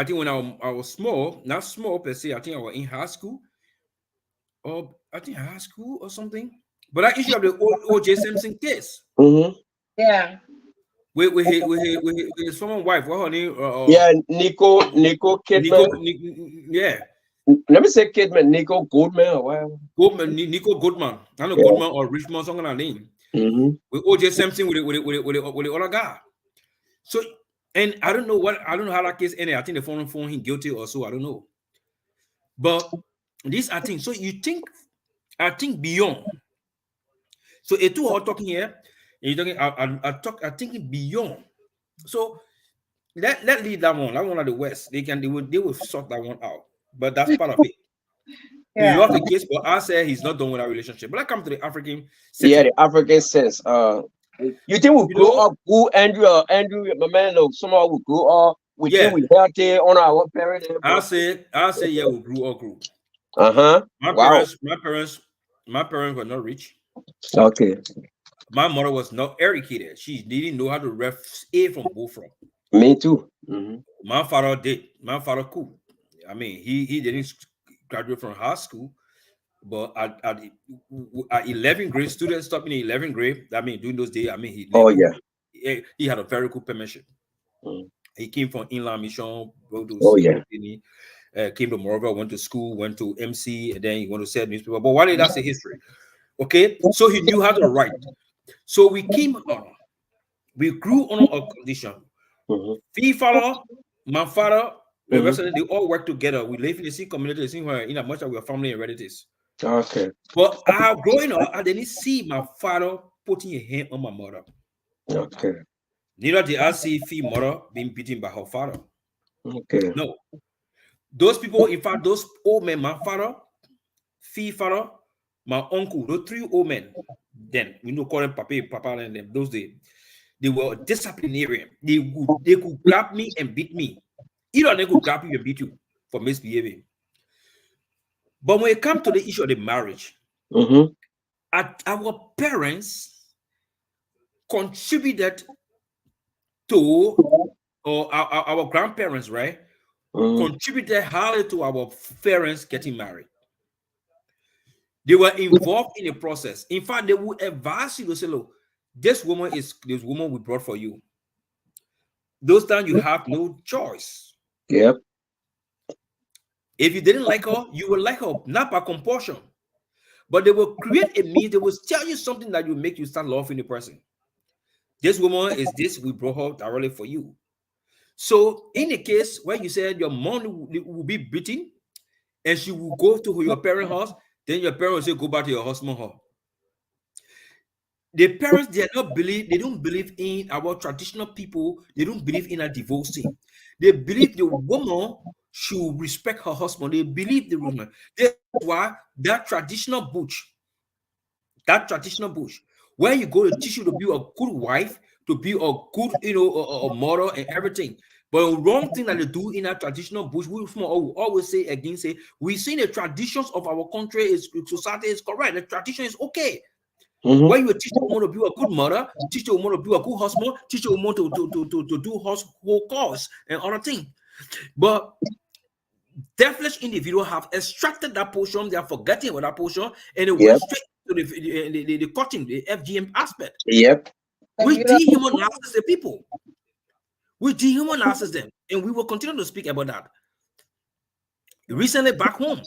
when I was small, not small per se. I think I was in high school, or I think high school or something. But that issue of the O.J. Simpson case. Yeah. With his former wife, what her name? Nicole Kidman. Yeah. Let me say Kidman, Nicole Goldman or whatever. Nicole Goodman. I know Goodman or Richmond, something like that. With O.J. Simpson with the other guy. So, and I don't know how that case ended. I think they found him guilty or so. I don't know. But this, I think, so I think beyond. So it two are talking here, and you're talking, I think beyond. So let leave that one. That one at the West. They will sort that one out. But that's part of it. Yeah. You have the case, but I say he's not done with that relationship. But I come to the African sense. Yeah, the African sense. You think we grow up who Andrew, my man, somehow we grow up. We think we healthy on our parents. I say yeah, we grew up. My parents were not rich. Okay. My mother was not educated. She didn't know how to ref A from O from. Me too. My father did. My father cool. I mean, he didn't graduate from high school, but at 11th grade, students stopping in 11th grade. I mean, during those days, I mean, he had a very good penmanship. He came from Inland Mission. Came to Monrovia, went to school, went to MC, and then he went to sell newspaper. But why did that say history? Okay, so he knew how to write. So we grew on a condition. Father, my father, the rest of them, they all work together. We live in the same community, the same way, in as much as we are family and relatives. Okay. But growing up, I didn't see my father putting a hand on my mother. Okay. Neither did I see mother being beaten by her father. Okay. No. Those people, in fact, those old men, my father, father, my uncle, those three old men, then we know call them papa and them those days, they were disciplinarian. They could grab me and beat me. Either they could grab you and beat you for misbehaving. But when it comes to the issue of the marriage, our parents contributed to, or our grandparents, right? Contributed highly to our parents getting married. They were involved in the process. In fact, they would advise you to say, look, this woman we brought for you. Those times you have no choice. Yep. If you didn't like her, you will like her, not by compulsion. But they will create a means, they will tell you something that will make you start loving the person. This woman is this, we brought her directly for you. So in the case where you said your mom will be beaten and she will go to your parents' house, then your parents will say, go back to your husband's house. The parents, they don't believe in our traditional people. They don't believe in a divorcing. They believe the woman should respect her husband. They believe the woman. That's why that traditional bush, where you go to teach you to be a good wife, to be a good, a mother and everything. But the wrong thing that they do in that traditional bush, we always say again, we see the traditions of our country, society is correct. The tradition is okay. When you teach a woman to be a good mother, teach a woman to be a good husband, teach a woman to do household chores and other things. But devilish individuals have extracted that portion, they are forgetting about that portion, and it went straight to the cutting, the FGM aspect. Yep. We dehumanize the people. We dehumanize them, and we will continue to speak about that. Recently, back home,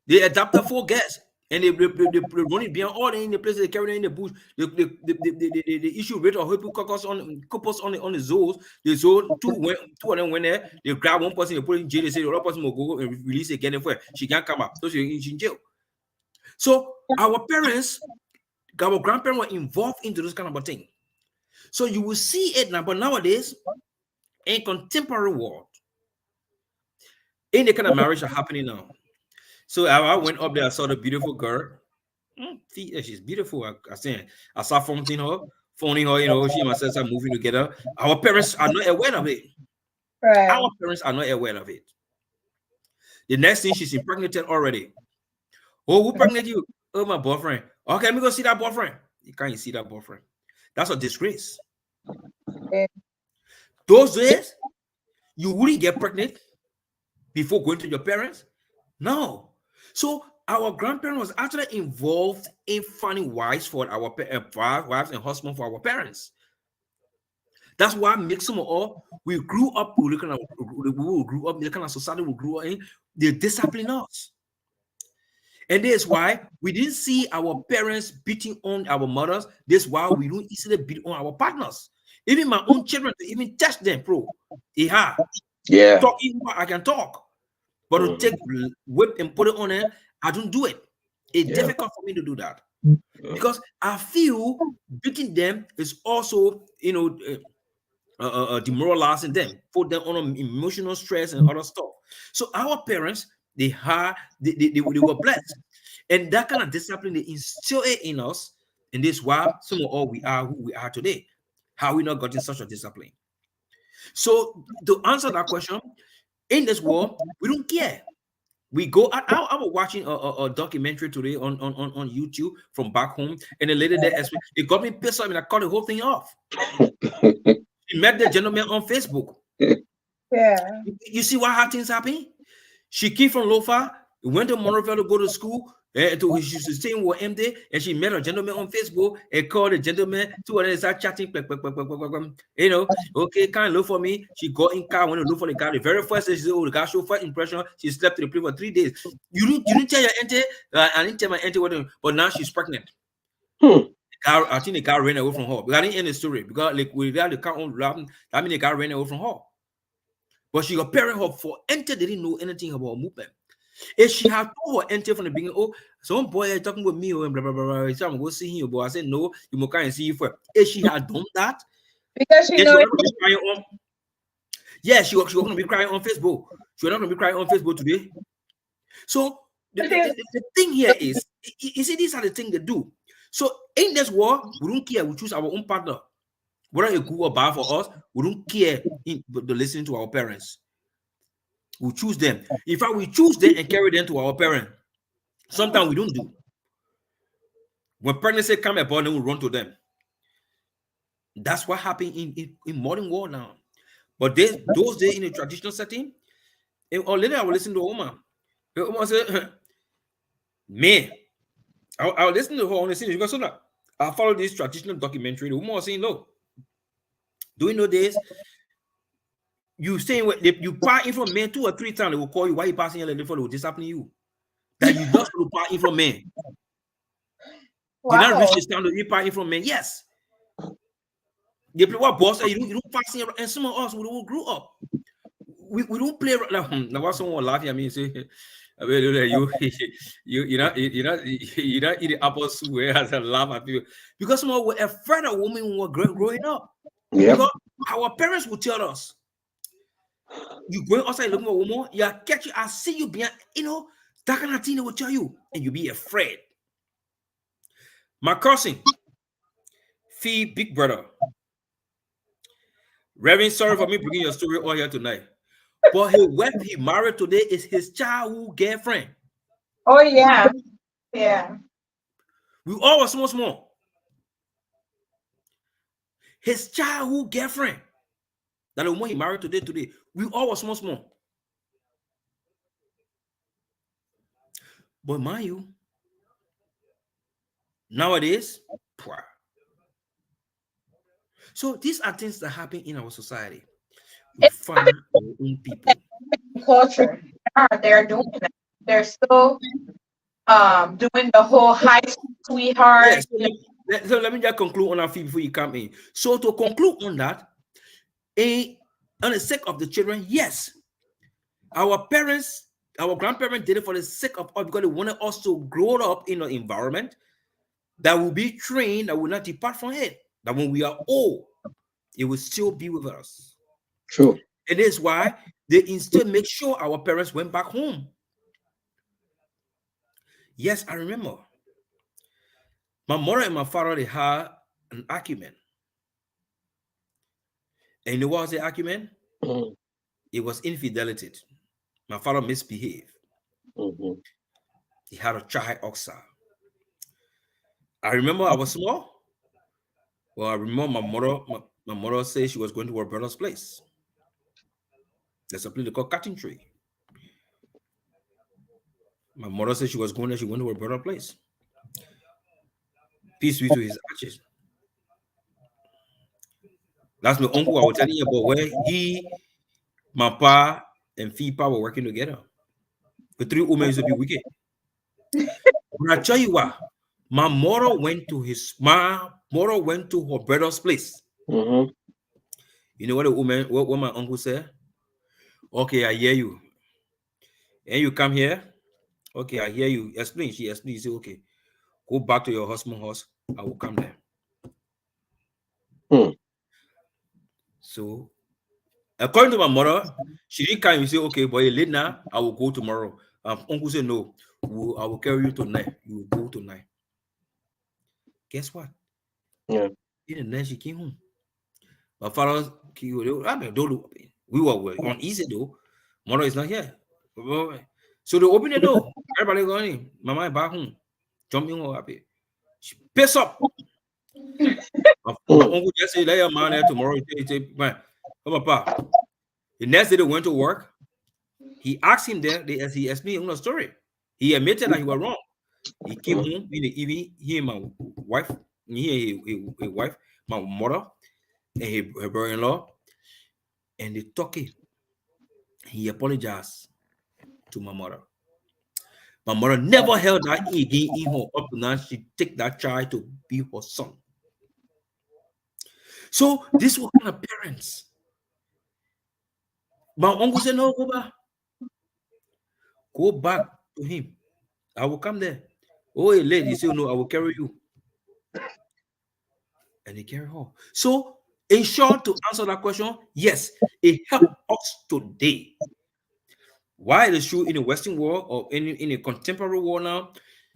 they adopted 4 guests, and they run it beyond all in the places they carry in the bush. The issue rate of Hippococcus on the zoos. The zoo, two of them went there. They grab one person, they put in jail. They say the other person will go and release again. And she can't come out, so she's in jail. So our parents, our grandparents were involved into this kind of a thing. So you will see it now, but nowadays, in contemporary world, in the kind of marriage are happening now. So I went up there, I saw the beautiful girl. She's beautiful. I saw phoning her, she and my sister moving together. Our parents are not aware of it. Right. Our parents are not aware of it. The next thing, she's impregnated already. Oh, who pregnant you? Oh, my boyfriend. Okay, let me go see that boyfriend. You can't see that boyfriend. That's a disgrace. Yeah. Those days, you wouldn't get pregnant before going to your parents. No. So our grandparents was actually involved in finding wives for our wives and husbands for our parents. That's why maximum all we grew up, we look at we grew up, the kind of society we grew up in, they discipline us. And this is why we didn't see our parents beating on our mothers. This is why we don't easily beat on our partners. Even my own children, to even touch them, bro. Yeah. Talking, I can talk. But to take whip and put it on it, I don't do it. It's difficult for me to do that. Because I feel beating them is also, demoralizing them, put them on emotional stress and other stuff. So our parents, they were blessed, and that kind of discipline they instill it in us, and this is why some of all we are who we are today. How we not gotten such a discipline? So to answer that question, in this world, we don't care. We go. I was watching a documentary today on YouTube from back home, and the lady there, it got me pissed off, and I cut the whole thing off. She met the gentleman on Facebook. Yeah. You see what how things happen? She came from Lofa, went to Monrovia to go to school, and she's staying with MD, and she met a gentleman on Facebook and called the gentleman to and start chatting. Okay, can't look for me. She got in car, went to look for the guy. The very first day, she said, "Oh, the guy showed first impression." She slept to the place for 3 days. You didn't tell your auntie, I didn't tell my auntie what, but now she's pregnant. I think the guy ran away from her. But I didn't end the story because like we got the car on laughing. That means the guy ran away from her. But she got parent her for enter. They didn't know anything about movement. If she had told her enter from the beginning, oh, some boy talking with me, and blah blah blah. So I'm going to see him, but I said no. You must come and see you for. If she had done that, because she knows. Yeah, she was going to be crying on Facebook. She was not going to be crying on Facebook today. So the thing here is, you see, these are the things they do. So in this war, we don't care. We choose our own partner. Whether it's good or bad for us, we don't care to listen to our parents. We choose them. In fact, we choose them and carry them to our parents. Sometimes we don't do. When pregnancy come upon them, we run to them. That's what happened in modern world now. But those days in a traditional setting, or later I will listen to a woman. The woman said, "Man, I'll listen to her on the scene because so that I follow this traditional documentary." The woman was saying, "No, doing no days, you saying what you part in from men 2 or 3 times, they will call you. Why you passing your before they will discipline you? That you just to part in from men. Wow. You not reach the standard you part in from men. Yes, they play what boss you don't pass in, and some of us we grew up. We don't play now. What someone laughing at me and say, you not eat apple soup as a laugh at you because some of were afraid of women when we were growing up. Yeah, because our parents would tell us, you going outside looking for a woman, you catch you, I see you behind, that kind of thing they will tell you, and you be afraid. My cousin, Fee, big brother. Reverend, sorry for me bringing your story all here tonight. But his wife he married today is his childhood girlfriend. Oh, yeah. Yeah. We all were small. His childhood girlfriend. That the one he married today. We all were small. But mind you, nowadays, poor. So these are things that happen in our society. We find our own people. Culture. They're doing that. They're still doing the whole high sweetheart. Yeah, so let me just conclude on that before you come in. So to conclude on that, on the sake of the children, yes, our grandparents did it for the sake of us because they wanted us to grow up in an environment that will be trained, that will not depart from it. That when we are old, it will still be with us. True. It is why they instead make sure our parents went back home. Yes, I remember. My mother and my father, they had an argument. And you know what was the argument? Mm-hmm. It was infidelity. My father misbehaved. Mm-hmm. He had a child oxa. I remember I was small. Well, I remember my My mother said she was going to her brother's place. There's a place they call Cutting Tree. My mother said she was going there. She went to her brother's place. Peace be to his ashes. That's my uncle I was telling you about where my pa, and Fipa were working together. The three women used to be wicked. But I tell you what, my mother went to her brother's place. Mm-hmm. You know what the woman, what my uncle said? Okay, I hear you. And you come here. Okay, I hear you. Explain. She explained. She said, okay, go back to your husband's house. I will come there. Hmm. So, according to my mother, she didn't come. You say, okay, but you're late now. I will go tomorrow. Uncle said, no, I will carry you tonight. You will go tonight. Guess what? Yeah. In the night, she came home. My father, we were uneasy though. Mother is not here. So they open the door. Everybody going in. Mama is back home. Jumping all happy. She pissed up. My uncle just said, let your man there tomorrow. He said, man, come papa. The next day they went to work. He asked him there, he explained the story. He admitted that he was wrong. He came home in the evening, he and my wife, his wife, my mother, and her brother-in-law, and they talking. He apologized to my mother. My mother never held that again in her up to now. She take that child to be her son. So this was kind of parents. My uncle said, no, go back. Go back to him. I will come there. Oh, a lady, he said, no, I will carry you. And he carried her. So, in short, to answer that question, yes, it helped us today. Why it is true in the Western world or in a contemporary world now,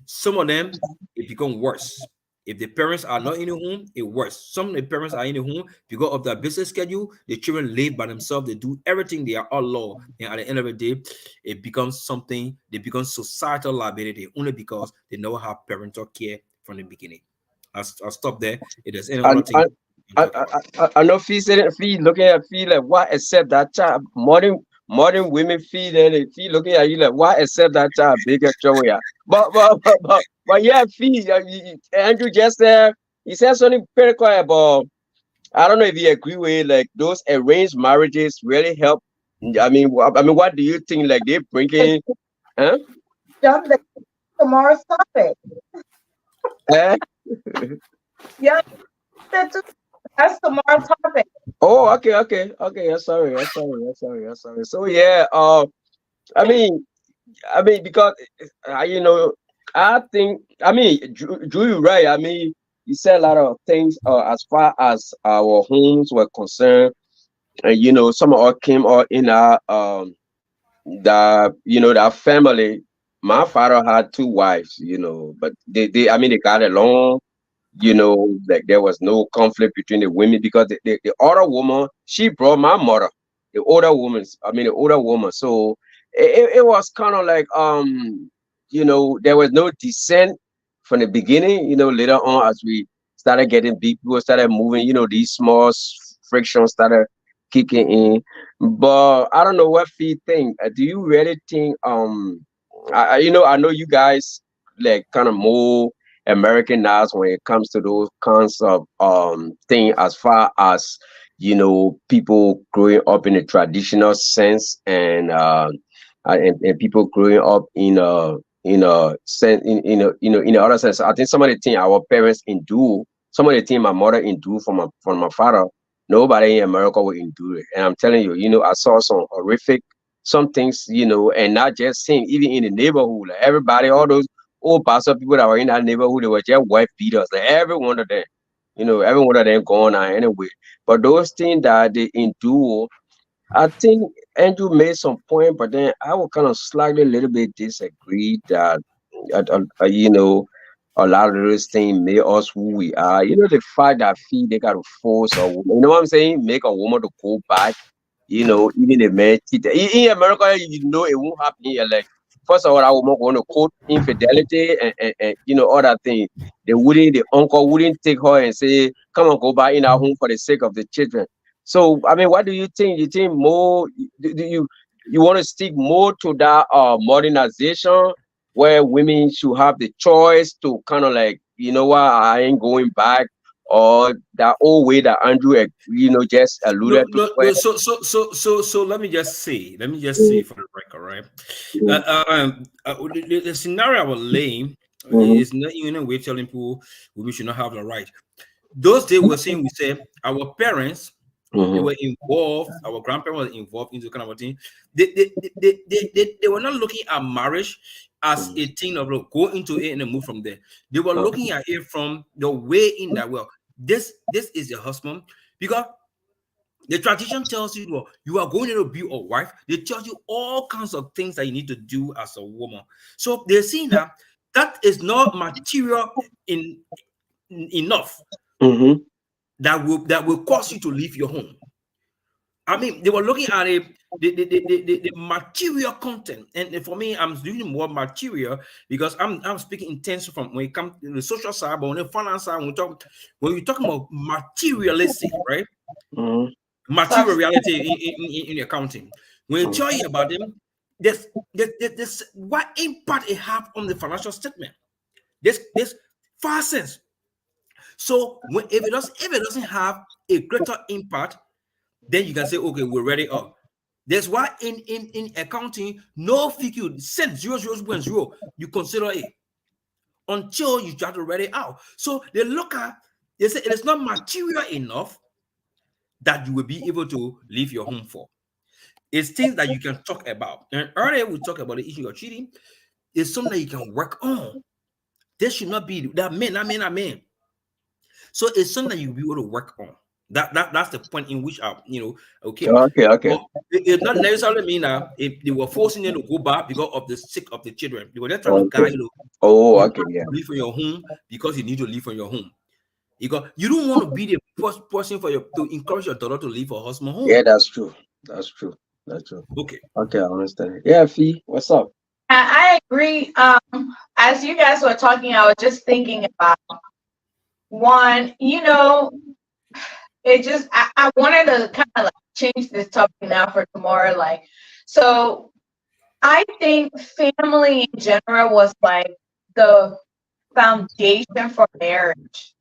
some of them it become worse. If the parents are not in the home, it worse. Some of the parents are in the home because of their business schedule. The children live by themselves. They do everything. They are all law. And at the end of the day, it becomes something. They become societal liability only because they never have parental care from the beginning. I'll stop there. If there's any other thing, I know fee looking at fee like why accept that child modern women feel and fee looking at you like why accept that child bigger trouble, yeah. But yeah, fee Andrew just said he said something pretty quiet about I don't know if you agree with like those arranged marriages really help. I mean, what do you think? Like they bringing, huh? Jump the tomorrow's topic. Eh? Yeah, that's tomorrow's topic. Oh, okay. I'm sorry. So yeah, I mean, because you know, I think Drew, you're right. I mean, you said a lot of things as far as our homes were concerned, and you know, some of us came out in our that family. My father had two wives, you know, but they got along. You know, like there was no conflict between the women because the other woman she brought my mother, the older woman. So it was kind of like you know, there was no dissent from the beginning. You know, later on as we started getting big, people started moving. You know, these small frictions started kicking in. But I don't know what Fee think. Do you really think I know you guys like kind of more Americanized when it comes to those kinds of thing as far as you know people growing up in a traditional sense and people growing up in a sense in the other sense. I think some of the thing our parents endure, some of the thing my mother endured from my father, nobody in America will endure it. And I'm telling you, you know, I saw some horrific some things, you know, and not just him, even in the neighborhood, like everybody, all those old bastard people that were in that neighborhood, they were just wife beaters, like every one of them, you know, every one of them gone out anyway. But those things that they endure, I think Andrew made some point, but then I would kind of slightly a little bit disagree that, you know, a lot of those things made us who we are. You know, the fact that fee they got to force a woman, you know what I'm saying? Make a woman to go back. You know, even the man cheat. In America, you know, it won't happen here. Like first of all, I would not want to quote infidelity and other things. The uncle wouldn't take her and say, come on, go back in our home for the sake of the children. So, I mean, what do you think? You think more, do you want to stick more to that modernization where women should have the choice to kind of like, you know what, I ain't going back, or that old way that Andrew, just alluded to? So let me just say for the record, right? The scenario I was laying is not even a way telling people we should not have the right. Those days we said our parents, they were involved, our grandparents were involved into kind of a thing. They were not looking at marriage as a thing of go into it and then move from there. They were looking at it from the way in that, well, this is your husband, because the tradition tells you, well, you are going to be a wife. They tell you all kinds of things that you need to do as a woman. So they're seeing that is not material enough that will cause you to leave your home. I mean, they were looking at the material content, and for me, I'm doing more material because I'm speaking in terms from when it comes to the social side, but on the finance side, when we talk about materialistic, right? Material reality in accounting. When you tell you about them, this what impact it have on the financial statement. This far sense. So if it doesn't have a greater impact, then you can say, okay, we're ready up. That's why in accounting, no figure send 0.0, you consider it until you try to read it out. So they say it is not material enough that you will be able to leave your home for. It's things that you can talk about. And earlier we talked about the issue of cheating. It's something that you can work on. This should not be that man. So it's something that you'll be able to work on. That's the point in which okay. Well, it not necessarily mean that if they were forcing them to go back because of the sick of the children, they were just trying to guide you. Leave from your home because you need to leave from your home. Because you don't want to be the first person to encourage your daughter to leave her husband home. Yeah, that's true. Okay, I understand. Yeah, Fee, what's up? I agree. As you guys were talking, I was just thinking about one, it just I wanted to kind of like change this topic now for tomorrow. Like, so I think family in general was like the foundation for marriage.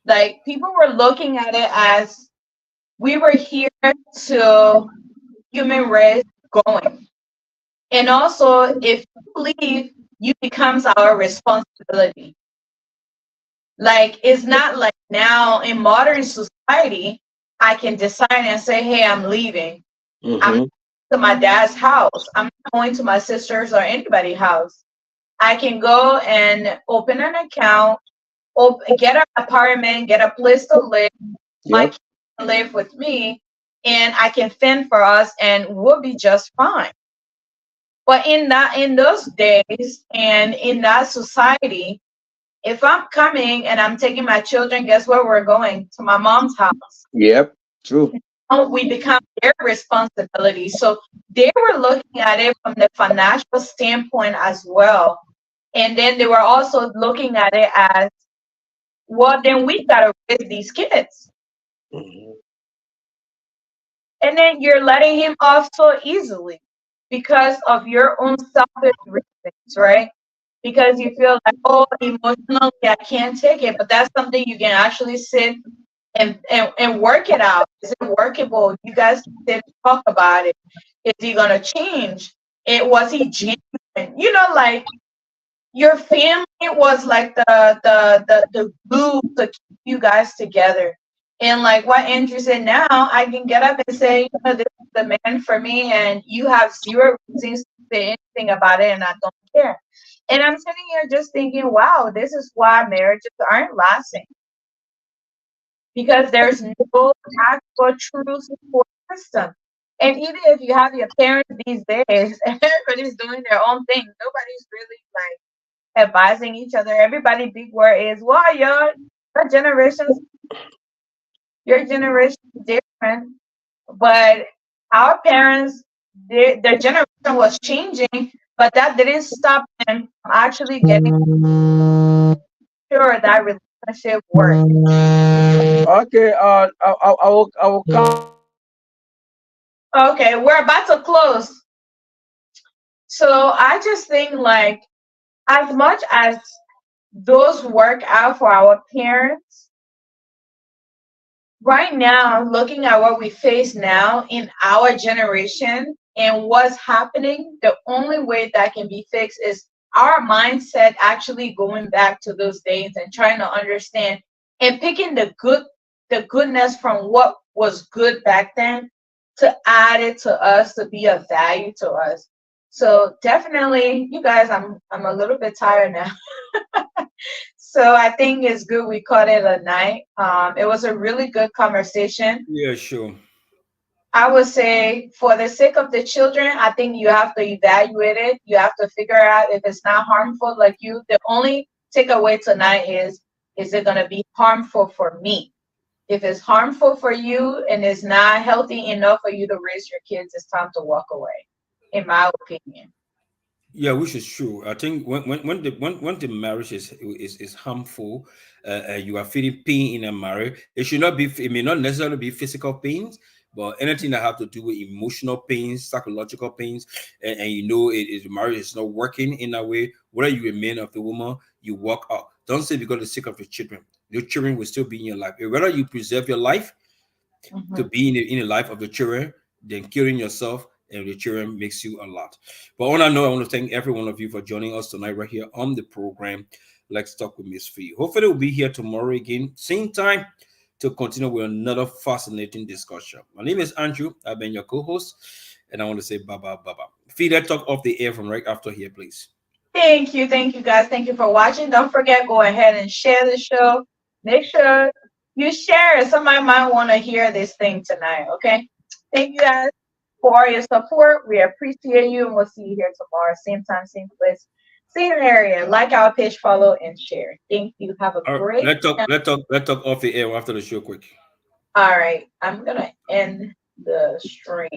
Like people were looking at it as we were here to human race going. And also if you leave, you becomes our responsibility. Like, it's not like now in modern society, I can decide and say, hey, I'm leaving. I'm to my dad's house. I'm not going to my sister's or anybody's house. I can go and open an account, get an apartment, get a place to live. My kids can live with me, and I can fend for us, and we'll be just fine. But in those days and in that society, if I'm coming and I'm taking my children, guess where we're going? To my mom's house. Yep, true. We become their responsibility. So they were looking at it from the financial standpoint as well. And then they were also looking at it as, well, then we got to raise these kids. And then you're letting him off so easily because of your own selfish reasons, right? Because you feel like, oh, emotionally, I can't take it. But that's something you can actually sit and work it out. Is it workable? You guys did talk about it. Is he going to change? Was he genuine? Like your family was like the glue to keep you guys together. And like what Andrew said, now I can get up and say, this is the man for me, and you have zero reasons to say anything about it, and I don't care. And I'm sitting here just thinking, wow, this is why marriages aren't lasting. Because there's no actual true support system. And even if you have your parents these days, everybody's doing their own thing. Nobody's really like advising each other. Everybody big word is, well, your generation is different. But our parents their generation was changing, but that didn't stop them from actually getting sure that relationship worked. Okay, I will come. Okay, we're about to close. So I just think like as much as those work out for our parents, right now, looking at what we face now in our generation and what's happening, the only way that can be fixed is our mindset actually going back to those days and trying to understand and picking the goodness from what was good back then to add it to us to be of value to us. So definitely, you guys, I'm a little bit tired now. So I think it's good we called it a night. It was a really good conversation. Yeah, sure. I would say for the sake of the children, I think you have to evaluate it. You have to figure out if it's not harmful. Like you, the only takeaway tonight is it going to be harmful for me? If it's harmful for you and it's not healthy enough for you to raise your kids, it's time to walk away, in my opinion. Yeah, which is true. I think when the marriage is harmful, you are feeling pain in a marriage. It should not be. It may not necessarily be physical pains, but anything that have to do with emotional pains, psychological pains, and you know the marriage is not working in that way. Whether you remain of the woman, you walk out. Don't say because of the sake of your children will still be in your life. Whether you preserve your life to Mhm. be in the life of the children, then killing yourself and the children makes you a lot. But on that note, I want to thank every one of you for joining us tonight right here on the program. Let's talk with Miss Fee. Hopefully, we'll be here tomorrow again, same time, to continue with another fascinating discussion. My name is Andrew. I've been your co-host, and I want to say bye bye bye bye. Fee, let's talk off the air from right after here, please. Thank you guys. Thank you for watching. Don't forget, go ahead and share the show. Make sure you share it. Somebody might want to hear this thing tonight. Okay. Thank you guys for your support. We appreciate you, and we'll see you here tomorrow, same time, same place, same area. Like our page, follow, and share. Thank you. Have a All right, great night. let's talk off the air after the show, quick. All right. I'm gonna end the stream.